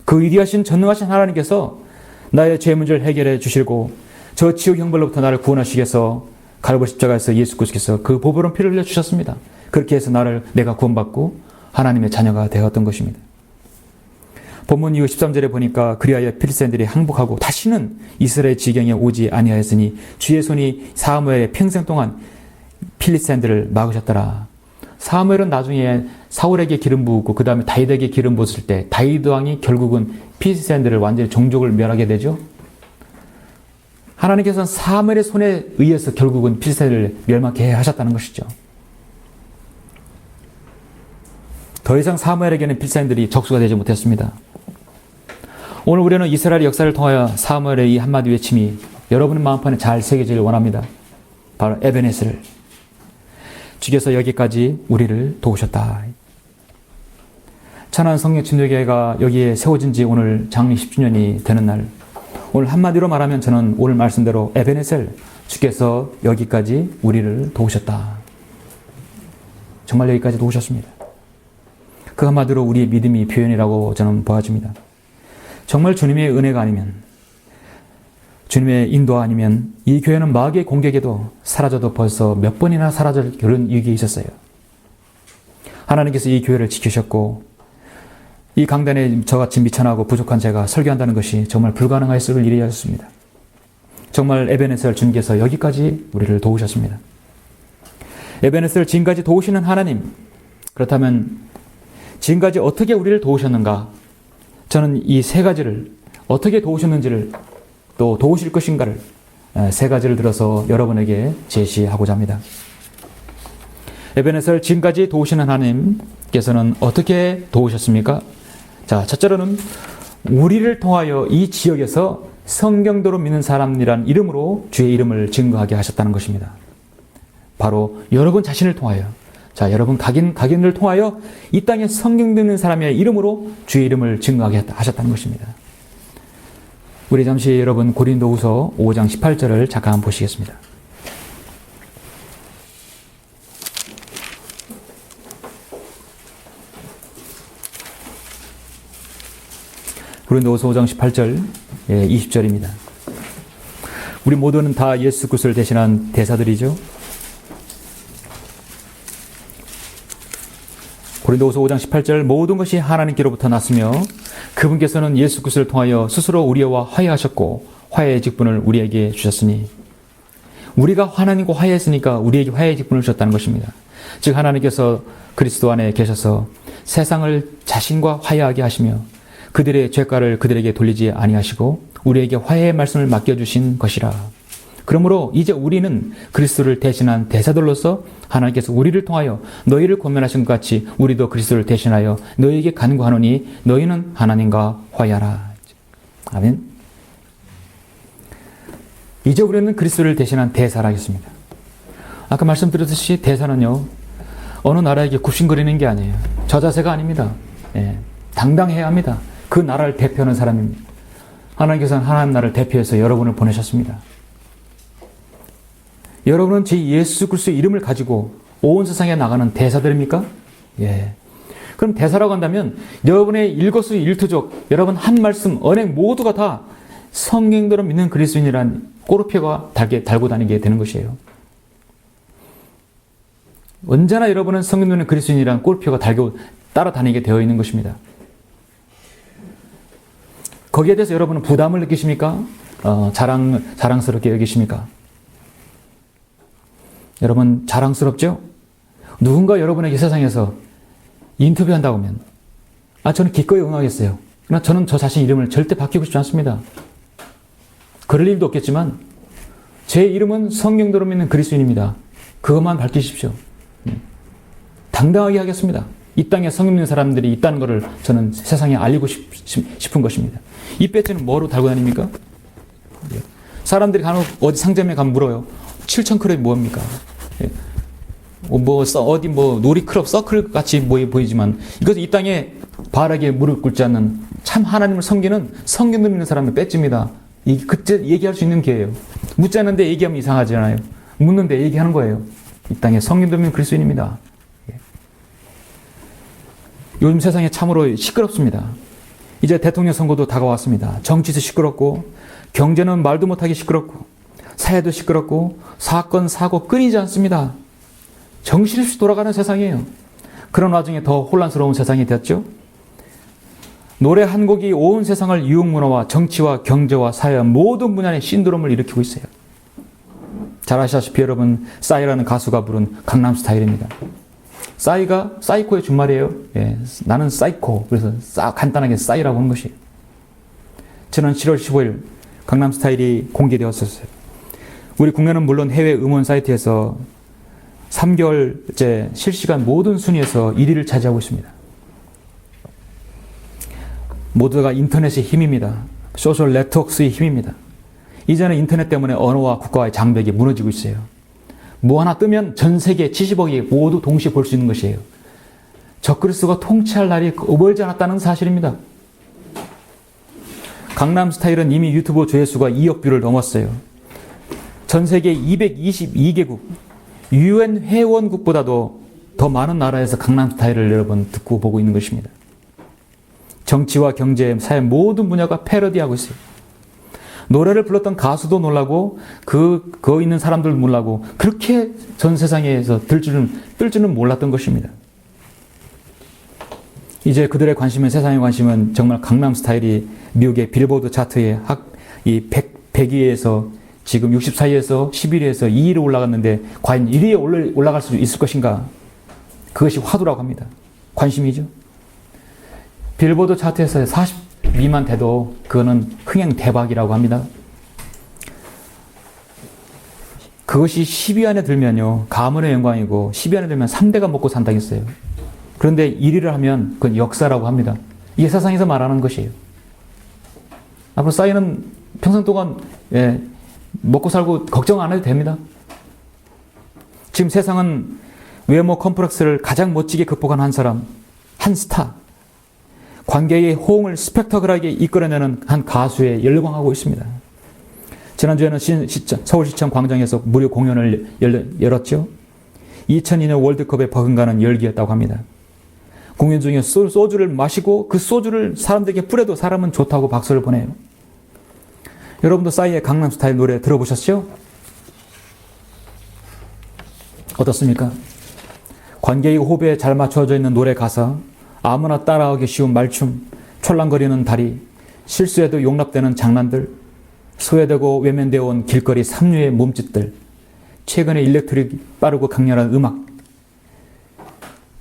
그 위대하신 전능하신 하나님께서 나의 죄 문제를 해결해 주시고 저 지옥 형벌로부터 나를 구원하시기 위해서 갈보리 십자가에서 예수 그리스도께서 그 보배로운 피를 흘려 주셨습니다. 그렇게 해서 내가 구원받고 하나님의 자녀가 되었던 것입니다. 본문 이후 13절에 보니까 그리하여 필리스타인들이 항복하고 다시는 이스라엘 지경에 오지 아니하였으니 주의 손이 사무엘의 평생 동안 필리스타인들을 막으셨더라. 사무엘은 나중에 사울에게 기름 부었고 그 다음에 다윗에게 기름 부었을 때 다윗 왕이 결국은 필리스타인들을 완전히 종족을 멸하게 되죠. 하나님께서는 사무엘의 손에 의해서 결국은 필리스타인들을 멸망케 하셨다는 것이죠. 더 이상 사무엘에게는 필리스타인들이 적수가 되지 못했습니다. 오늘 우리는 이스라엘의 역사를 통하여 사무엘의 이 한마디 외침이 여러분의 마음판에 잘 새겨지길 원합니다. 바로 에베네스를 주께서 여기까지 우리를 도우셨다. 천안 성령 침례교회가 여기에 세워진 지 오늘 장리 10주년이 되는 날, 오늘 한마디로 말하면 저는 오늘 말씀대로 에베네셀, 주께서 여기까지 우리를 도우셨다. 정말 여기까지 도우셨습니다. 그 한마디로 우리의 믿음이 표현이라고 저는 보아집니다. 정말 주님의 은혜가 아니면, 주님의 인도 아니면 이 교회는 마귀의 공격에도 사라져도 벌써 몇 번이나 사라질 그런 위기에 있었어요. 하나님께서 이 교회를 지키셨고 이 강단에 저같이 미천하고 부족한 제가 설교한다는 것이 정말 불가능했을 일이었습니다. 정말 에베네셀 주님께서 여기까지 우리를 도우셨습니다. 에베네셀 지금까지 도우시는 하나님, 그렇다면 지금까지 어떻게 우리를 도우셨는가? 저는 이 세 가지를 어떻게 도우셨는지를 또 도우실 것인가를 세 가지를 들어서 여러분에게 제시하고자 합니다. 에베네셀 지금까지 도우시는 하나님께서는 어떻게 도우셨습니까? 자, 첫째로는 우리를 통하여 이 지역에서 성경대로 믿는 사람이란 이름으로 주의 이름을 증거하게 하셨다는 것입니다. 바로 여러분 자신을 통하여, 자, 여러분 각인을 통하여 이 땅에 성경 듣는 사람의 이름으로 주의 이름을 증거하게 하셨다는 것입니다. 우리 잠시 여러분 고린도후서 5장 18절을 잠깐 한번 보시겠습니다. 고린도후서 5장 18절 20절입니다. 우리 모두는 다 예수 그리스도를 대신한 대사들이죠. 고린도후서 5장 18절 모든 것이 하나님께로부터 났으며 그분께서는 예수 그리스도를 통하여 스스로 우리와 화해하셨고 화해의 직분을 우리에게 주셨으니, 우리가 하나님과 화해했으니까 우리에게 화해의 직분을 주셨다는 것입니다. 즉 하나님께서 그리스도 안에 계셔서 세상을 자신과 화해하게 하시며 그들의 죄가를 그들에게 돌리지 아니하시고 우리에게 화해의 말씀을 맡겨주신 것이라. 그러므로 이제 우리는 그리스도를 대신한 대사들로서 하나님께서 우리를 통하여 너희를 권면하신 것 같이 우리도 그리스도를 대신하여 너희에게 간구하노니 너희는 하나님과 화해하라. 아멘. 이제 우리는 그리스도를 대신한 대사라겠습니다. 아까 말씀드렸듯이 대사는요, 어느 나라에게 굽신거리는 게 아니에요. 저 자세가 아닙니다. 당당해야 합니다. 그 나라를 대표하는 사람입니다. 하나님께서는 하나님 나라를 대표해서 여러분을 보내셨습니다. 여러분은 제 예수 그리스도의 이름을 가지고 온 세상에 나가는 대사들입니까? 예. 그럼 대사라고 한다면 여러분의 일거수일투족, 여러분 한 말씀, 언행 모두가 다 성경대로 믿는 그리스도인이란 꼬르표가 달고 다니게 되는 것이에요. 언제나 여러분은 성경대로 믿는 그리스도인이란 꼬르표가 달고 따라다니게 되어 있는 것입니다. 거기에 대해서 여러분은 부담을 느끼십니까? 자랑스럽게 여기십니까? 여러분 자랑스럽죠? 누군가 여러분에게 세상에서 인터뷰한다고 하면 저는 기꺼이 응하겠어요. 그러나 저는 저 자신 이름을 절대 바뀌고 싶지 않습니다. 그럴 일도 없겠지만 제 이름은 성경대로 믿는 그리스도인입니다. 그것만 밝히십시오. 당당하게 하겠습니다. 이 땅에 성경 믿는 사람들이 있다는 것을 저는 세상에 알리고 싶은 것입니다. 이 배지는 뭐로 달고 다닙니까? 사람들이 간혹 어디 상점에 가면 물어요. 7,000클럽이 뭡니까? 어디 놀이클럽 서클 같이 보이지만 이것은 이 땅에 바라게 무릎 꿇지 않는 참 하나님을 섬기는 성경 믿는 사람의 배지입니다. 그때 얘기할 수 있는 기회예요. 묻지 않는데 얘기하면 이상하잖아요. 묻는데 얘기하는 거예요. 이 땅에 성경 믿는 그리스도인입니다. 요즘 세상에 참으로 시끄럽습니다. 이제 대통령 선거도 다가왔습니다. 정치도 시끄럽고 경제는 말도 못하게 시끄럽고 사회도 시끄럽고 사건, 사고 끊이지 않습니다. 정신없이 돌아가는 세상이에요. 그런 와중에 더 혼란스러운 세상이 되었죠. 노래 한 곡이 온 세상을 유흥문화와 정치와 경제와 사회 모든 분야의 신드롬을 일으키고 있어요. 잘 아시다시피 여러분, 싸이라는 가수가 부른 강남스타일입니다. 싸이가 사이코의 준말이에요. 예, 나는 사이코. 그래서 간단하게 싸이라고 하는 것이에요. 지난 7월 15일 강남스타일이 공개되었었어요. 우리 국내는 물론 해외 음원 사이트에서 3개월째 실시간 모든 순위에서 1위를 차지하고 있습니다. 모두가 인터넷의 힘입니다. 소셜 네트워크의 힘입니다. 이제는 인터넷 때문에 언어와 국가와의 장벽이 무너지고 있어요. 뭐 하나 뜨면 전 세계 70억이 모두 동시에 볼 수 있는 것이에요. 적그리스도가 통치할 날이 멀지 않았다는 사실입니다. 강남스타일은 이미 유튜브 조회수가 2억 뷰를 넘었어요. 전 세계 222개국, UN 회원국보다도 더 많은 나라에서 강남스타일을 여러분 듣고 보고 있는 것입니다. 정치와 경제, 사회 모든 분야가 패러디하고 있어요. 노래를 불렀던 가수도 놀라고 그 있는 사람들도 놀라고 그렇게 전 세상에서 뜰 줄은 몰랐던 것입니다. 이제 그들의 관심은, 세상의 관심은 정말 강남스타일이 미국의 빌보드 차트의 이 100위에서 지금 64위에서 11위에서 2위로 올라갔는데 과연 1위에 올라갈 수 있을 것인가? 그것이 화두라고 합니다. 관심이죠. 빌보드 차트에서 40위만 돼도 그거는 흥행 대박이라고 합니다. 그것이 10위 안에 들면요, 가문의 영광이고 10위 안에 들면 3대가 먹고 산다고 했어요. 그런데 1위를 하면 그건 역사라고 합니다. 이게 세상에서 말하는 것이에요. 앞으로 싸이는 평생 동안 먹고 살고 걱정 안 해도 됩니다. 지금 세상은 외모 컴플렉스를 가장 멋지게 극복한 한 사람, 한 스타, 관계의 호응을 스펙터클하게 이끌어내는 한 가수에 열광하고 있습니다. 지난주에는 서울시청 광장에서 무료 공연을 열었죠. 2002년 월드컵에 버금가는 열기였다고 합니다. 공연 중에 소주를 마시고 그 소주를 사람들에게 뿌려도 사람은 좋다고 박수를 보내요. 여러분도 싸이의 강남스타일 노래 들어보셨죠? 어떻습니까? 관계의 호흡에 잘 맞춰져 있는 노래 가사, 아무나 따라하기 쉬운 말춤, 촐랑거리는 다리, 실수해도 용납되는 장난들, 소외되고 외면되어 온 길거리 삼류의 몸짓들, 최근에 일렉트릭 빠르고 강렬한 음악,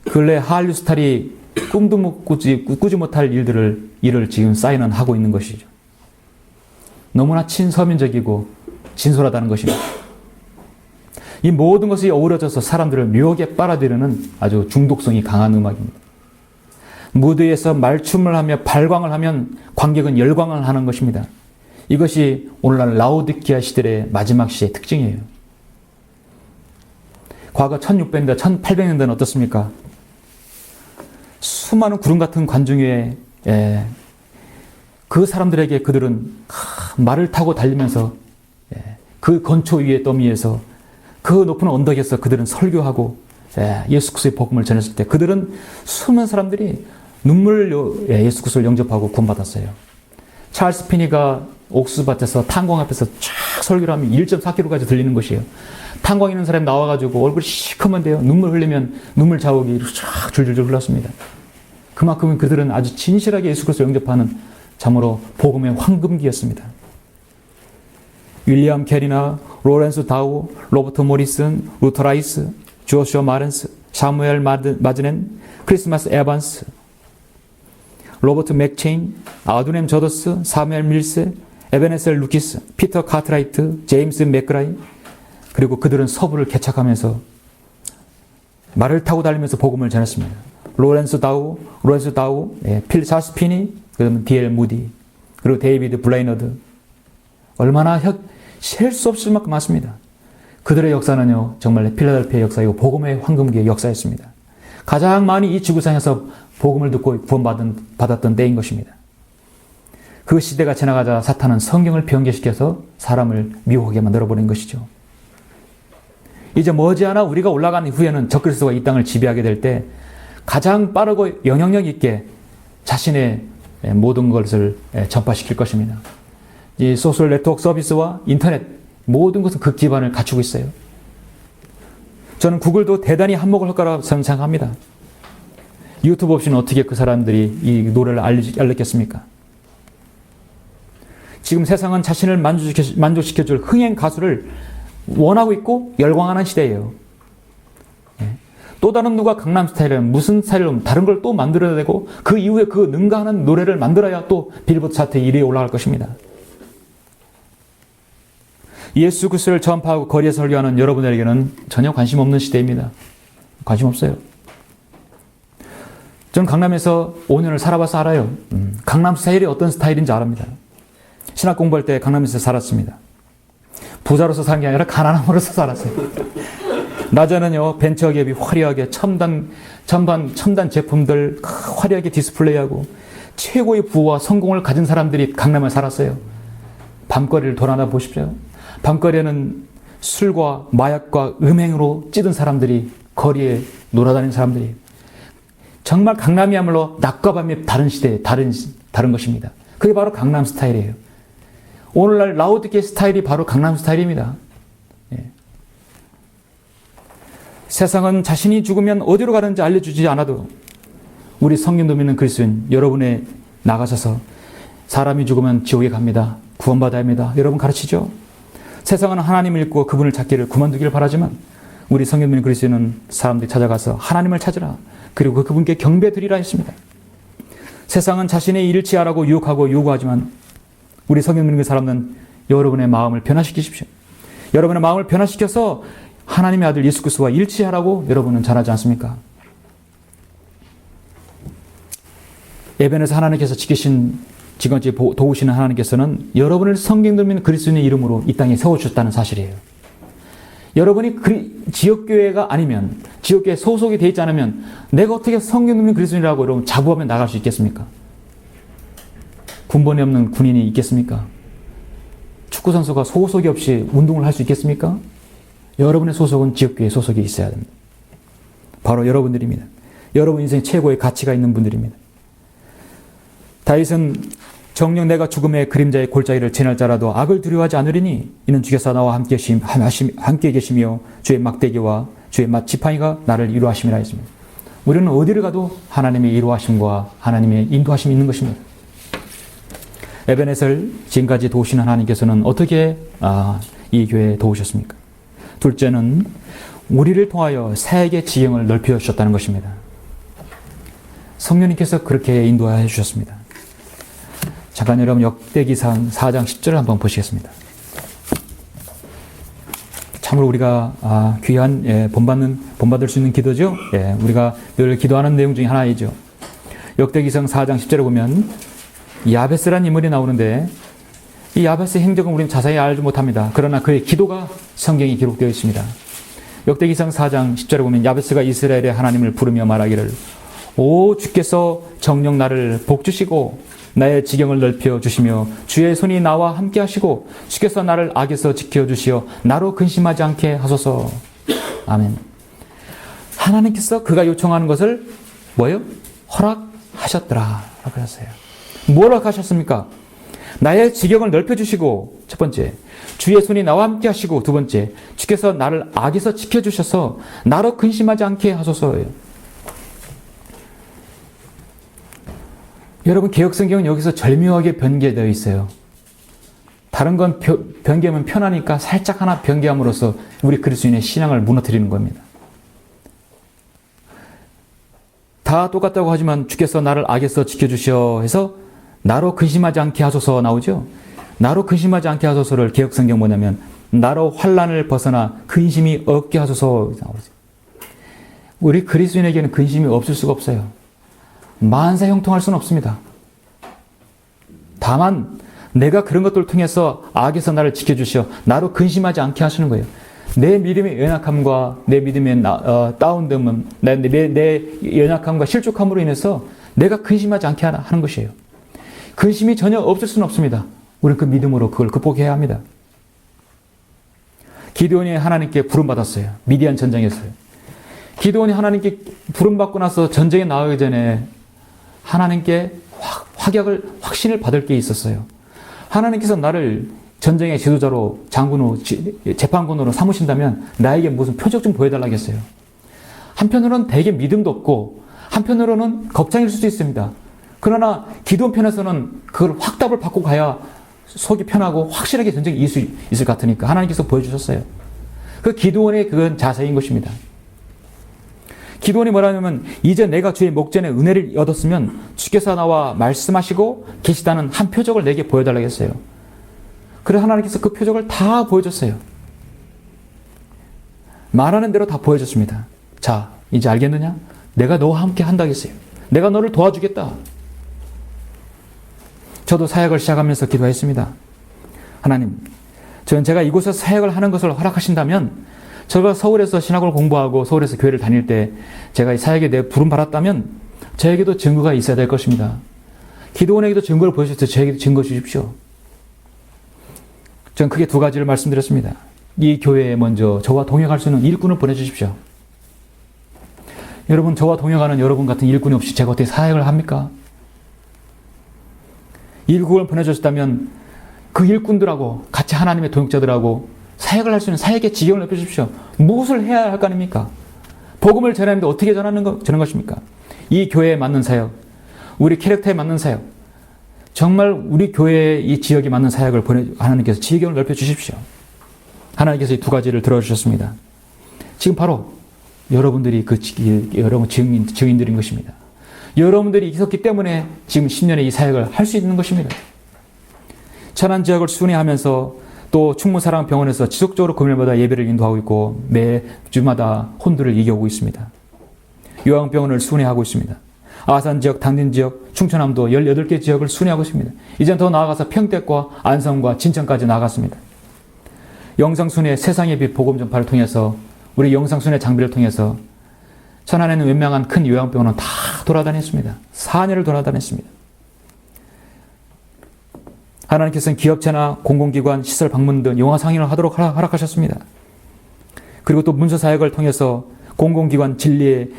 근래 한류 스타일이 꿈도 꾸지 못할 일을 지금 싸이는 하고 있는 것이죠. 너무나 친서민적이고 진솔하다는 것입니다. 이 모든 것이 어우러져서 사람들을 묘하게 빨아들이는 아주 중독성이 강한 음악입니다. 무대에서 말춤을 하며 발광을 하면 관객은 열광을 하는 것입니다. 이것이 오늘날 라오디키아 시대의 마지막 시의 특징이에요. 과거 1600년대, 1800년대는 어떻습니까? 수많은 구름 같은 관중 위에 그 사람들에게 그들은 말을 타고 달리면서 그 건초 위에 더미에서 그 높은 언덕에서 그들은 설교하고 예수 그리스도의 복음을 전했을 때 그들은 수많은 사람들이 눈물로 예수 그리스도를 영접하고 구원받았어요. 찰스 피니가 옥수밭에서 탄광 앞에서 쫙 설교를 하면 1.4km까지 들리는 것이에요. 탄광 있는 사람이 나와가지고 얼굴이 시커먼데요. 눈물 흘리면 눈물 자국이 쫙 줄줄줄 흘렀습니다. 그만큼 그들은 아주 진실하게 예수 그리스도를 영접하는 참으로 복음의 황금기였습니다. 윌리엄 캐리나 로렌스 다우, 로버트 모리슨, 루터 라이스, 조슈아 마렌스, 사무엘 마즈넨, 크리스마스 에반스, 로버트 맥체인, 아두넴 저더스, 사무엘 밀세, 에베네셀 루키스, 피터 카트라이트, 제임스 맥그라이, 그리고 그들은 서부를 개척하면서 말을 타고 달리면서 복음을 전했습니다. 로렌스 다우, 필 찰스 피니, 그다음에 D.L. 무디, 그리고 데이비드 블레이너드. 얼마나 셀 수 없을 만큼 많습니다. 그들의 역사는요, 정말 필라델피아의 역사이고 복음의 황금기의 역사였습니다. 가장 많이 이 지구상에서 복음을 듣고 구원받았던 때인 것입니다. 그 시대가 지나가자 사탄은 성경을 변개시켜서 사람을 미혹하게 만들어버린 것이죠. 이제 머지않아 우리가 올라간 후에는 적그리스도가 이 땅을 지배하게 될 때 가장 빠르고 영향력 있게 자신의 모든 것을 전파시킬 것입니다. 이 소셜 네트워크 서비스와 인터넷 모든 것은 그 기반을 갖추고 있어요. 저는 구글도 대단히 한몫을 할 거라고 저는 생각합니다. 유튜브 없이는 어떻게 그 사람들이 이 노래를 알렸겠습니까? 지금 세상은 자신을 만족시켜줄 흥행 가수를 원하고 있고 열광하는 시대예요. 또 다른 누가 강남 스타일은 무슨 스타일로 다른 걸 또 만들어야 되고 그 이후에 그 능가하는 노래를 만들어야 또 빌보드 차트 1위에 올라갈 것입니다. 예수 그리스도를 전파하고 거리에 설교하는 여러분에게는 전혀 관심 없는 시대입니다. 관심 없어요. 저는 강남에서 5년을 살아봐서 알아요. 강남 스타일이 어떤 스타일인지 압니다. 신학 공부할 때 강남에서 살았습니다. 부자로서 산 게 아니라 가난함으로써 살았어요. 낮에는요, 벤처기업이 화려하게 첨단 제품들 화려하게 디스플레이하고 최고의 부와 성공을 가진 사람들이 강남에 살았어요. 밤거리를 돌아다 보십시오. 밤거리에는 술과 마약과 음행으로 찌든 사람들이 거리에 놀아다니는 사람들이 정말 강남이야말로 낮과 밤의 다른 시대, 다른 것입니다. 그게 바로 강남 스타일이에요. 오늘날 라우드게 스타일이 바로 강남 스타일입니다. 세상은 자신이 죽으면 어디로 가는지 알려주지 않아도 우리 성경도 믿는 그리스도인 여러분에 나가셔서 사람이 죽으면 지옥에 갑니다. 구원받아야 합니다. 여러분 가르치죠? 세상은 하나님을 잊고 그분을 찾기를 그만두기를 바라지만 우리 성경 믿는 그리스도인은 사람들이 찾아가서 하나님을 찾으라. 그리고 그분께 경배드리라 했습니다. 세상은 자신의 일을 취하라고 유혹하고 요구하지만 우리 성경 믿는 사람은 여러분의 마음을 변화시키십시오. 여러분의 마음을 변화시켜서 하나님의 아들 예수 그리스도와 일치하라고 여러분은 전하지 않습니까? 에벤에서 하나님께서 지키신 지금까지 도우시는 하나님께서는 여러분을 성경들 믿는 그리스도인의 이름으로 이 땅에 세워주셨다는 사실이에요. 여러분이 지역교회가 아니면 지역교회 소속이 되어 있지 않으면 내가 어떻게 성경 믿는 그리스도인이라고 여러분 자부하며 나갈 수 있겠습니까? 군번이 없는 군인이 있겠습니까? 축구선수가 소속이 없이 운동을 할 수 있겠습니까? 여러분의 소속은 지역교회 소속이 있어야 됩니다. 바로 여러분들입니다. 여러분 인생 최고의 가치가 있는 분들입니다. 다윗은 정녕 내가 죽음의 그림자의 골짜기를 지날 자라도 악을 두려워하지 않으리니 이는 주께서 나와 함께 계시며 주의 막대기와 주의 지팡이가 나를 위로하심이라 했습니다. 우리는 어디를 가도 하나님의 위로하심과 하나님의 인도하심이 있는 것입니다. 에벤에서를 지금까지 도우시는 하나님께서는 어떻게 이 교회에 도우셨습니까? 둘째는 우리를 통하여 세계 지경을 넓혀 주셨다는 것입니다. 성령님께서 그렇게 인도해 주셨습니다. 잠깐 여러분 역대기상 4장 10절을 한번 보시겠습니다. 참으로 우리가 귀한 본받을 수 있는 기도죠. 우리가 늘 기도하는 내용 중에 하나이죠. 역대기상 4장 10절에 보면 야베스라는 인물이 나오는데 이 야베스의 행적은 우리는 자세히 알지 못합니다. 그러나 그의 기도가 성경에 기록되어 있습니다. 역대기상 4장 10절에 보면 야베스가 이스라엘의 하나님을 부르며 말하기를 오 주께서 정녕 나를 복주시고 나의 지경을 넓혀 주시며 주의 손이 나와 함께 하시고 주께서 나를 악에서 지켜주시어 나로 근심하지 않게 하소서. 아멘. 하나님께서 그가 요청하는 것을 뭐예요? 허락하셨더라 라고 했어요. 뭘 허락하셨습니까? 나의 지경을 넓혀주시고 첫 번째 주의 손이 나와 함께 하시고 두 번째 주께서 나를 악에서 지켜주셔서 나로 근심하지 않게 하소서예요. 여러분 개역성경은 여기서 절묘하게 변개되어 있어요. 다른 건 변개하면 편하니까 살짝 하나 변개함으로써 우리 그리스도인의 신앙을 무너뜨리는 겁니다. 다 똑같다고 하지만 주께서 나를 악에서 지켜주셔 해서 나로 근심하지 않게 하소서 나오죠. 나로 근심하지 않게 하소서를 개역성경 뭐냐면 나로 환난을 벗어나 근심이 없게 하소서 나오죠. 우리 그리스도인에게는 근심이 없을 수가 없어요. 만사 형통할 수는 없습니다. 다만 내가 그런 것들을 통해서 악에서 나를 지켜주시어 나로 근심하지 않게 하시는 거예요. 내 믿음의 연약함과 내 믿음의 다운됨은 내 연약함과 실족함으로 인해서 내가 근심하지 않게 하는 것이에요. 근심이 전혀 없을 수는 없습니다. 우리는 그 믿음으로 그걸 극복해야 합니다. 기드온이 하나님께 부름받았어요. 미디안 전쟁에서요. 기드온이 하나님께 부름받고 나서 전쟁에 나가기 전에 하나님께 확신을 받을 게 있었어요. 하나님께서 나를 전쟁의 지도자로 장군으로 재판관으로 삼으신다면 나에게 무슨 표적 좀 보여달라고 했어요. 한편으로는 되게 믿음도 없고 한편으로는 걱정일 수도 있습니다. 그러나 기드온 편에서는 그걸 확답을 받고 가야 속이 편하고 확실하게 전쟁이 이길 수 있을 것 같으니까 하나님께서 보여주셨어요. 그 기드온의 그건 자세인 것입니다. 기드온이 뭐라냐면 이제 내가 주의 목전에 은혜를 얻었으면 주께서 나와 말씀하시고 계시다는 한 표적을 내게 보여달라고 했어요. 그래서 하나님께서 그 표적을 다 보여줬어요. 말하는 대로 다 보여줬습니다. 자, 이제 알겠느냐? 내가 너와 함께 한다고 했어요. 내가 너를 도와주겠다. 저도 사역을 시작하면서 기도했습니다. 하나님, 저는 제가 이곳에서 사역을 하는 것을 허락하신다면 제가 서울에서 신학을 공부하고 서울에서 교회를 다닐 때 제가 이 사역에 대해 부름 받았다면 저에게도 증거가 있어야 될 것입니다. 기드온에게도 증거를 보여주셔서 저에게도 증거 주십시오. 저는 크게 두 가지를 말씀드렸습니다. 이 교회에 먼저 저와 동역할 수 있는 일꾼을 보내주십시오. 여러분, 저와 동역하는 여러분 같은 일꾼이 없이 제가 어떻게 사역을 합니까? 일꾼을 보내주셨다면 그 일꾼들하고 같이 하나님의 동역자들하고 사역을 할 수 있는 사역의 지경을 넓혀주십시오. 무엇을 해야 할 거 아닙니까? 복음을 전하는데 어떻게 전하는 것입니까? 이 교회에 맞는 사역, 우리 캐릭터에 맞는 사역, 정말 우리 교회의 이 지역에 맞는 사역을 하나님께서 지경을 넓혀주십시오. 하나님께서 이 두 가지를 들어주셨습니다. 지금 바로 여러분들이 여러분 증인들인 것입니다. 여러분들이 있었기 때문에 지금 10년의 이 사역을 할 수 있는 것입니다. 천안 지역을 순회하면서 또 충무사랑병원에서 지속적으로 금요일마다 예배를 인도하고 있고 매주마다 혼두를 이겨오고 있습니다. 요양병원을 순회하고 있습니다. 아산 지역, 당진 지역, 충청남도 18개 지역을 순회하고 있습니다. 이젠 더 나아가서 평택과 안성과 진천까지 나아갔습니다. 영상순회 세상의 빛 복음 전파를 통해서 우리 영상순회 장비를 통해서 천안에는 웬만한 큰 요양병원은 다 돌아다녔습니다. 4년을 돌아다녔습니다. 하나님께서는 기업체나 공공기관, 시설 방문 등 영화 상영을 하도록 허락하셨습니다. 그리고 또 문서사역을 통해서 공공기관 진리의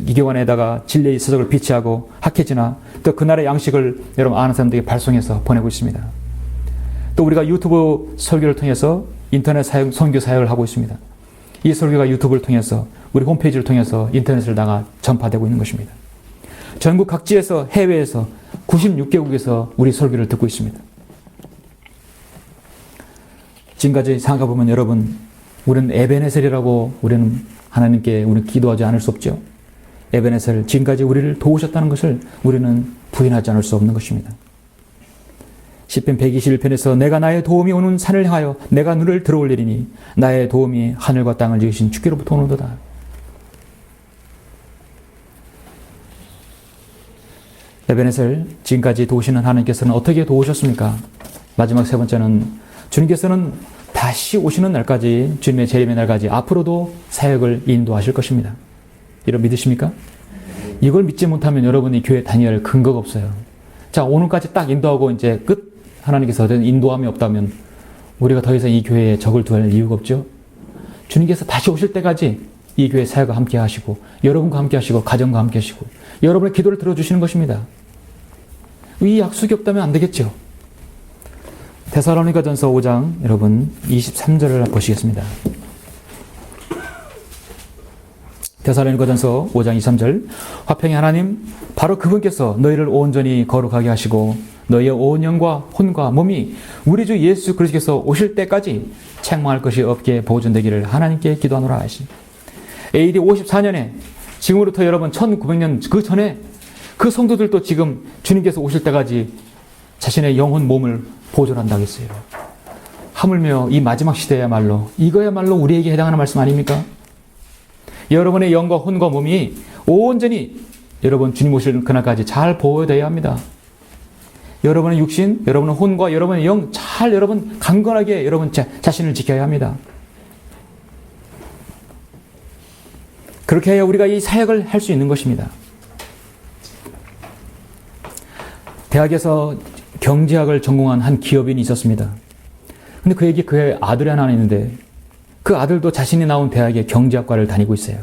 기관에다가 진리의 서적을 비치하고 학회지나 또 그날의 양식을 여러분 아는 사람들에게 발송해서 보내고 있습니다. 또 우리가 유튜브 설교를 통해서 인터넷 선교 사역을 하고 있습니다. 이 설교가 유튜브를 통해서 우리 홈페이지를 통해서 인터넷을 나가 전파되고 있는 것입니다. 전국 각지에서 해외에서 96개국에서 우리 설교를 듣고 있습니다. 지금까지 생각해보면 여러분, 우리는 에베네셀이라고 우리는 하나님께 우리는 기도하지 않을 수 없죠. 에베네셀, 지금까지 우리를 도우셨다는 것을 우리는 부인하지 않을 수 없는 것입니다. 시편 121편에서 내가 나의 도움이 오는 산을 향하여 내가 눈을 들어올리리니 나의 도움이 하늘과 땅을 지으신 주께로부터 오는도다. 에베네셀, 지금까지 도우시는 하나님께서는 어떻게 도우셨습니까? 마지막 세 번째는 주님께서는 다시 오시는 날까지, 주님의 재림의 날까지 앞으로도 사역을 인도하실 것입니다. 이런 믿으십니까? 이걸 믿지 못하면 여러분이 교회 다녀야 할 근거가 없어요. 자, 오늘까지 딱 인도하고 이제 끝. 하나님께서 인도함이 없다면 우리가 더 이상 이 교회에 적을 두할 이유가 없죠. 주님께서 다시 오실 때까지 이 교회 사역과 함께 하시고 여러분과 함께 하시고 가정과 함께 하시고 여러분의 기도를 들어주시는 것입니다. 이 약속이 없다면 안 되겠죠. 데살로니가전서 5장 여러분 23절을 보시겠습니다. 데살로니가전서 5장 23절 화평의 하나님 바로 그분께서 너희를 온전히 거룩하게 하시고 너희의 온 영과 혼과 몸이 우리 주 예수 그리스도께서 오실 때까지 책망할 것이 없게 보존되기를 하나님께 기도하노라 하시. AD 54년에 지금으로부터 여러분 1900년 그 전에 그 성도들도 지금 주님께서 오실 때까지 자신의 영혼 몸을 보존한다고 했어요. 하물며 이 마지막 시대야말로 이거야말로 우리에게 해당하는 말씀 아닙니까? 여러분의 영과 혼과 몸이 온전히 여러분 주님 오실 그날까지 잘 보호되어야 합니다. 여러분의 육신, 여러분의 혼과 여러분의 영 잘 여러분 강건하게 여러분 자신을 지켜야 합니다. 그렇게 해야 우리가 이 사역을 할 수 있는 것입니다. 대학에서 경제학을 전공한 한 기업인이 있었습니다. 근데 그에게 그의 아들이 하나 있는데 그 아들도 자신이 나온 대학의 경제학과를 다니고 있어요.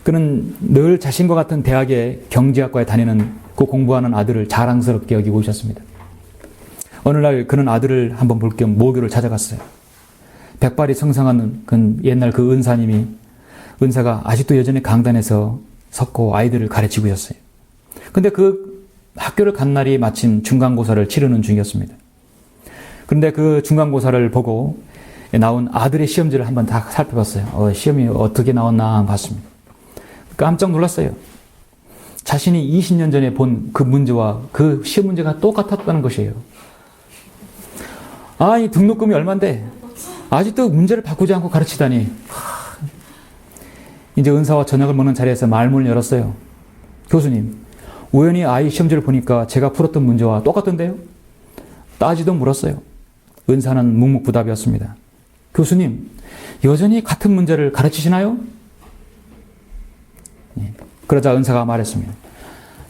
그는 늘 자신과 같은 대학의 경제학과에 다니는 그 공부하는 아들을 자랑스럽게 여기고 있었습니다. 어느 날 그는 아들을 한번 볼 겸 모교를 찾아갔어요. 백발이 성성한 옛날 그 은사가 아직도 여전히 강단에서 섰고 아이들을 가르치고 있었어요. 근데 그 학교를 간 날이 마침 중간고사를 치르는 중이었습니다. 그런데 그 중간고사를 보고 나온 아들의 시험지를 한번 다 살펴봤어요. 시험이 어떻게 나왔나 봤습니다. 깜짝 놀랐어요. 자신이 20년 전에 본 그 문제와 그 시험 문제가 똑같았다는 것이에요. 이 등록금이 얼만데 아직도 문제를 바꾸지 않고 가르치다니. 이제 은사와 저녁을 먹는 자리에서 말문을 열었어요. 교수님, 우연히 아이 시험지를 보니까 제가 풀었던 문제와 똑같던데요? 따지도 물었어요. 은사는 묵묵부답이었습니다. 교수님, 여전히 같은 문제를 가르치시나요? 그러자 은사가 말했습니다.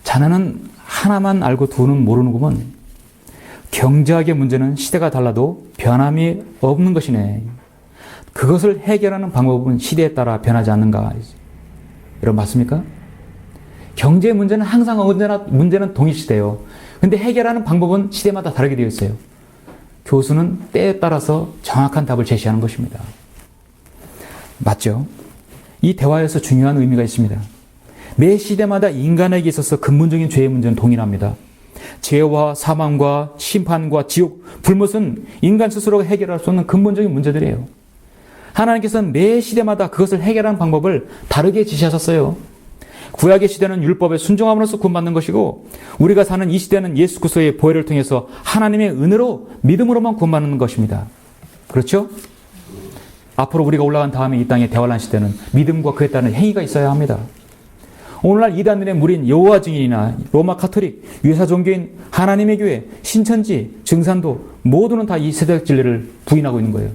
자네는 하나만 알고 두는 모르는구먼. 경제학의 문제는 시대가 달라도 변함이 없는 것이네. 그것을 해결하는 방법은 시대에 따라 변하지 않는가. 여러분 맞습니까? 경제 문제는 항상 언제나 문제는 동일시돼요. 근데 해결하는 방법은 시대마다 다르게 되어 있어요. 교수는 때에 따라서 정확한 답을 제시하는 것입니다. 맞죠? 이 대화에서 중요한 의미가 있습니다. 매 시대마다 인간에게 있어서 근본적인 죄의 문제는 동일합니다. 죄와 사망과 심판과 지옥, 불못은 인간 스스로가 해결할 수 없는 근본적인 문제들이에요. 하나님께서는 매 시대마다 그것을 해결하는 방법을 다르게 지시하셨어요. 구약의 시대는 율법에 순종함으로써 구원받는 것이고 우리가 사는 이 시대는 예수 그리스도의 보혈을 통해서 하나님의 은혜로 믿음으로만 구원받는 것입니다. 그렇죠? 앞으로 우리가 올라간 다음에 이 땅의 대환란 시대는 믿음과 그에 따른 행위가 있어야 합니다. 오늘날 이단들의 무리인 여호와 증인이나 로마 카톨릭, 유사 종교인 하나님의 교회, 신천지, 증산도 모두는 다 이 세대적 진리를 부인하고 있는 거예요.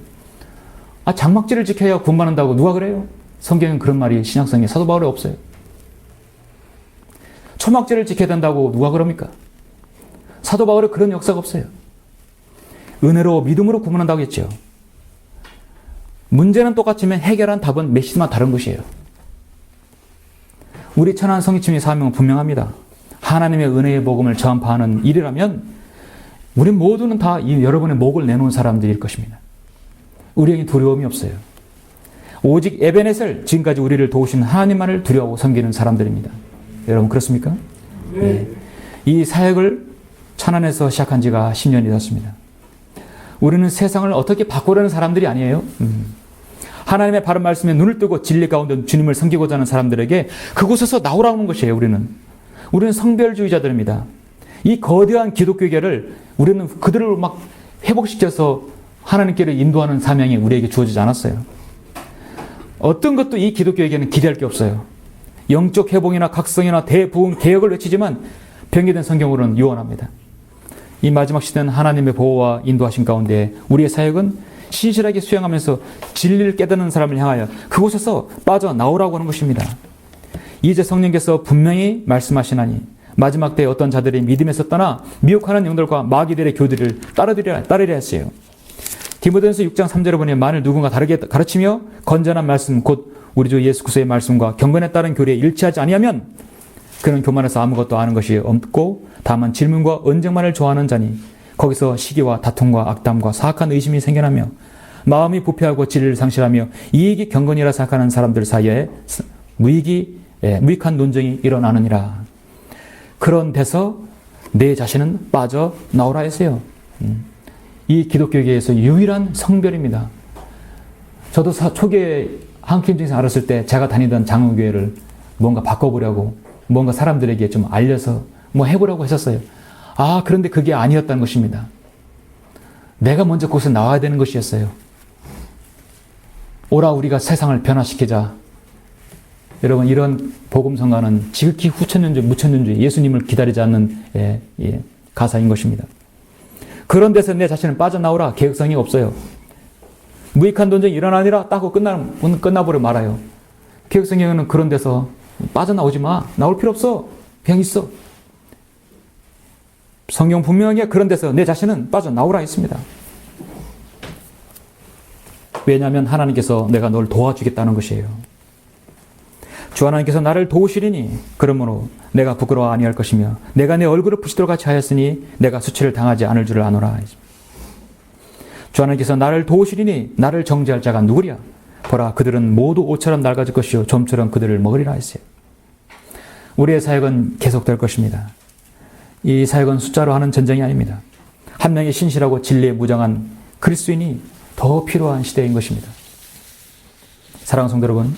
장막절을 지켜야 구원받는다고 누가 그래요? 성경엔 그런 말이 신약성에 사도 바울에 없어요. 초막절을 지켜야 된다고 누가 그럽니까? 사도 바울에 그런 역사가 없어요. 은혜로 믿음으로 구원한다고 했죠. 문제는 똑같지만 해결한 답은 몇 시대마다 다른 것이에요. 우리 천안 성지침의 사명은 분명합니다. 하나님의 은혜의 복음을 전파하는 일이라면 우리 모두는 다 여러분의 목을 내놓은 사람들일 것입니다. 우리에게 두려움이 없어요. 오직 에베네셀, 지금까지 우리를 도우신 하나님만을 두려워하고 섬기는 사람들입니다. 여러분 그렇습니까? 네. 이 사역을 천안에서 시작한 지가 10년이 되었습니다. 우리는 세상을 어떻게 바꾸려는 사람들이 아니에요. 하나님의 바른 말씀에 눈을 뜨고 진리 가운데 주님을 섬기고자 하는 사람들에게 그곳에서 나오라는 것이에요. 우리는 성별주의자들입니다. 이 거대한 기독교계를 우리는 그들을 막 회복시켜서 하나님께로 인도하는 사명이 우리에게 주어지지 않았어요. 어떤 것도 이 기독교에게는 기대할 게 없어요. 영적 회복이나 각성이나 대부흥, 개혁을 외치지만 병기된 성경으로는 유언합니다. 이 마지막 시대는 하나님의 보호와 인도하신 가운데 우리의 사역은 신실하게 수행하면서 진리를 깨닫는 사람을 향하여 그곳에서 빠져나오라고 하는 것입니다. 이제 성령께서 분명히 말씀하시나니 마지막 때에 어떤 자들이 믿음에서 떠나 미혹하는 영들과 마귀들의 교들을 따르려 했어요. 디모데전서 6장 3절에 보니 만일 누군가 다르게 가르치며 건전한 말씀 곧 우리 주 예수 그리스도의 말씀과 경건에 따른 교리에 일치하지 아니하면 그는 교만해서 아무것도 아는 것이 없고 다만 질문과 언쟁만을 좋아하는 자니 거기서 시기와 다툼과 악담과 사악한 의심이 생겨나며 마음이 부패하고 진리를 상실하며 이익이 경건이라 생각하는 사람들 사이에 무익한 논쟁이 일어나느니라. 그런 데서 내 자신은 빠져나오라 했어요. 이 기독교계에서 유일한 성별입니다. 저도 초기에 한국인중에서 알았을 때 제가 다니던 장로교회를 뭔가 바꿔보려고 뭔가 사람들에게 좀 알려서 해보려고 했었어요. 그런데 그게 아니었다는 것입니다. 내가 먼저 그곳에 나와야 되는 것이었어요. 오라 우리가 세상을 변화시키자. 여러분 이런 복음성가는 지극히 후천년주의, 무천년주의, 예수님을 기다리지 않는 가사인 것입니다. 그런 데서 내 자신은 빠져나오라. 계획성이 없어요. 무익한 논쟁이 일어나니라 따고 끝나버려 말아요. 계획성에는 그런 데서 빠져나오지 마. 나올 필요 없어. 그냥 있어. 성경 분명하게 그런 데서 내 자신은 빠져나오라 했습니다. 왜냐하면 하나님께서 내가 널 도와주겠다는 것이에요. 주 하나님께서 나를 도우시리니 그러므로 내가 부끄러워 아니할 것이며 내가 내 얼굴을 부시도록 같이 하였으니 내가 수치를 당하지 않을 줄을 아노라. 주 하나님께서 나를 도우시리니 나를 정죄할 자가 누구랴? 보라, 그들은 모두 옷처럼 낡아질 것이요 좀처럼 그들을 먹으리라 했어요. 우리의 사역은 계속될 것입니다. 이 사역은 숫자로 하는 전쟁이 아닙니다. 한 명의 신실하고 진리에 무장한 그리스도인이 더 필요한 시대인 것입니다. 사랑하는 성도 여러분,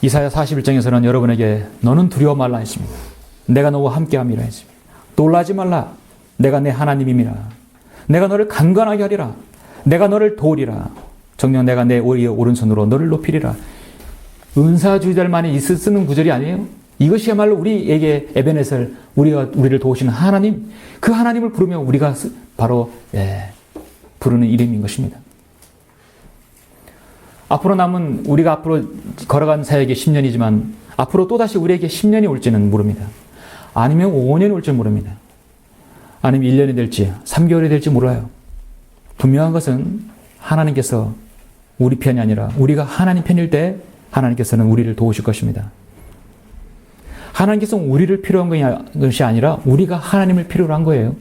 이사야 41장에서는 여러분에게 너는 두려워 말라 했습니다. 내가 너와 함께함이라 했습니다. 놀라지 말라. 내가 내 하나님임이라. 내가 너를 강건하게 하리라. 내가 너를 도우리라. 정녕 내가 내 오른손으로 너를 높이리라. 은사주의자들만이 쓰는 구절이 아니에요. 이것이야말로 우리에게 에베네셀, 우리를 도우시는 하나님, 그 하나님을 부르며 우리가 바로 부르는 이름인 것입니다. 우리가 앞으로 걸어간 사역이 10년이지만 앞으로 또다시 우리에게 10년이 올지는 모릅니다. 아니면 5년이 올지 모릅니다. 아니면 1년이 될지 3개월이 될지 몰라요. 분명한 것은 하나님께서 우리 편이 아니라 우리가 하나님 편일 때 하나님께서는 우리를 도우실 것입니다. 하나님께서 우리를 필요한 것이 아니라 우리가 하나님을 필요로 한 거예요.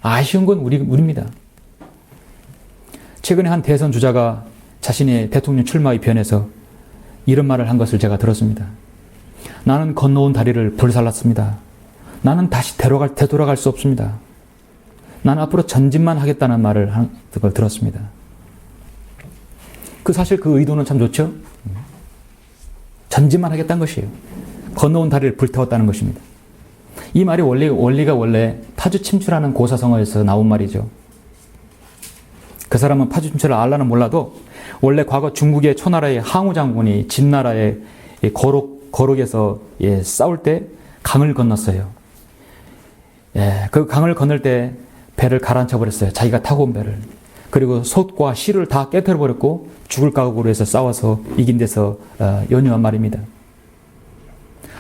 아쉬운 건 우리입니다. 최근에 한 대선 주자가 자신의 대통령 출마의 변에서 이런 말을 한 것을 제가 들었습니다. 나는 건너온 다리를 불살랐습니다. 나는 다시 되돌아갈 수 없습니다. 나는 앞으로 전진만 하겠다는 말을 한 걸 들었습니다. 사실 그 의도는 참 좋죠? 전진만 하겠다는 것이에요. 건너온 다리를 불태웠다는 것입니다. 이 말이 원리가 파주 침추라는 고사성어에서 나온 말이죠. 그 사람은 파주 침추를 알라는 몰라도 원래 과거 중국의 초나라의 항우 장군이 진나라의 거룩에서 싸울 때 강을 건넜어요. 그 강을 건널 때 배를 가라앉혀 버렸어요. 자기가 타고 온 배를. 그리고 솥과 실을 다 깨뜨려 버렸고 죽을 각오로 해서 싸워서 이긴 데서 연유한 말입니다.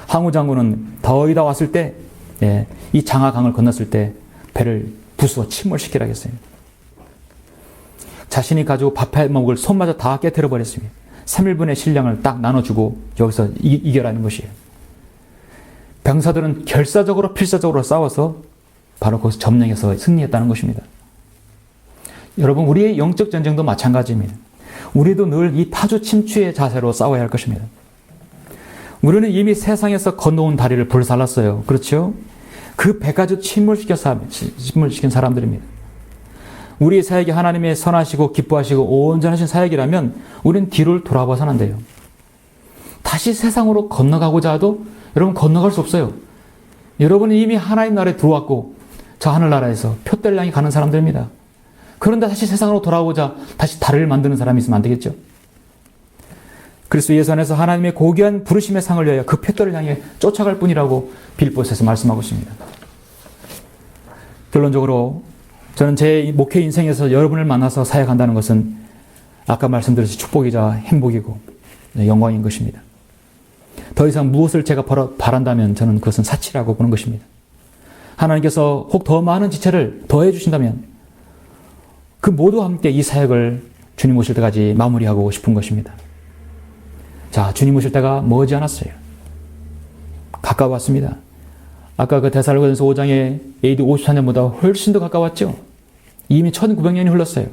항우 장군은 더위 다 왔을 때 이 장하강을 건넜을 때 배를 부수어 침몰시키라 했어요. 자신이 가지고 밥해 먹을 솥마저 다 깨뜨려 버렸습니다. 3일분의 식량을 딱 나눠주고 여기서 이겨라는 것이에요. 병사들은 결사적으로 필사적으로 싸워서 바로 거기서 점령해서 승리했다는 것입니다. 여러분, 우리의 영적 전쟁도 마찬가지입니다. 우리도 늘 이 파주 침추의 자세로 싸워야 할 것입니다. 우리는 이미 세상에서 건너온 다리를 불살랐어요. 그렇죠? 그 배까지 침몰시킨 사람들입니다. 우리의 사역이 하나님의 선하시고 기뻐하시고 온전하신 사역이라면 우리는 뒤를 돌아봐서는 안 돼요. 다시 세상으로 건너가고자 해도 여러분 건너갈 수 없어요. 여러분은 이미 하나님 나라에 들어왔고 저 하늘나라에서 표대를 향해 가는 사람들입니다. 그런데 다시 세상으로 돌아오고자 다시 다리를 만드는 사람이 있으면 안 되겠죠. 그리스도 예수 안에서 하나님의 고귀한 부르심의 상을 위하여 그 표대를 향해 쫓아갈 뿐이라고 빌립보서에서 말씀하고 있습니다. 결론적으로 저는 제 목회 인생에서 여러분을 만나서 사역한다는 것은 아까 말씀드렸듯이 축복이자 행복이고 영광인 것입니다. 더 이상 무엇을 제가 바란다면 저는 그것은 사치라고 보는 것입니다. 하나님께서 혹 더 많은 지체를 더해 주신다면 그 모두와 함께 이 사역을 주님 오실 때까지 마무리하고 싶은 것입니다. 자, 주님 오실 때가 머지 않았어요. 가까웠습니다. 아까 그 데살로니가전서 5장에 AD 54년보다 훨씬 더 가까웠죠. 이미 1900년이 흘렀어요.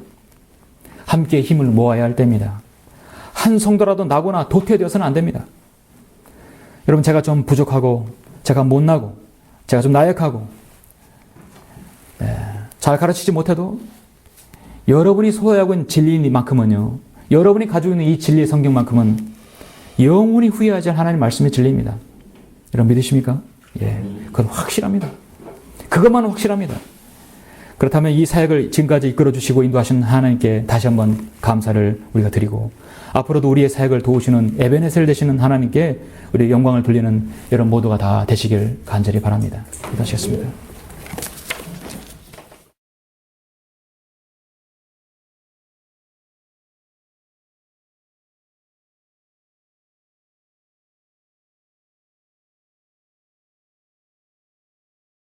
함께 힘을 모아야 할 때입니다. 한 성도라도 나거나 도태되어서는 안 됩니다. 여러분, 제가 좀 부족하고 제가 못나고 제가 좀 나약하고 잘 가르치지 못해도 여러분이 소유하고 있는 진리만큼은요, 여러분이 가지고 있는 이 진리의 성경만큼은 영원히 후회하지 않을 하나님의 말씀의 진리입니다. 여러분 믿으십니까? 그건 확실합니다. 그것만은 확실합니다. 그렇다면 이 사역을 지금까지 이끌어 주시고 인도하신 하나님께 다시 한번 감사를 우리가 드리고 앞으로도 우리의 사역을 도우시는 에베네셀 되시는 하나님께 우리의 영광을 돌리는 여러분 모두가 다 되시길 간절히 바랍니다. 기도하시겠습니다.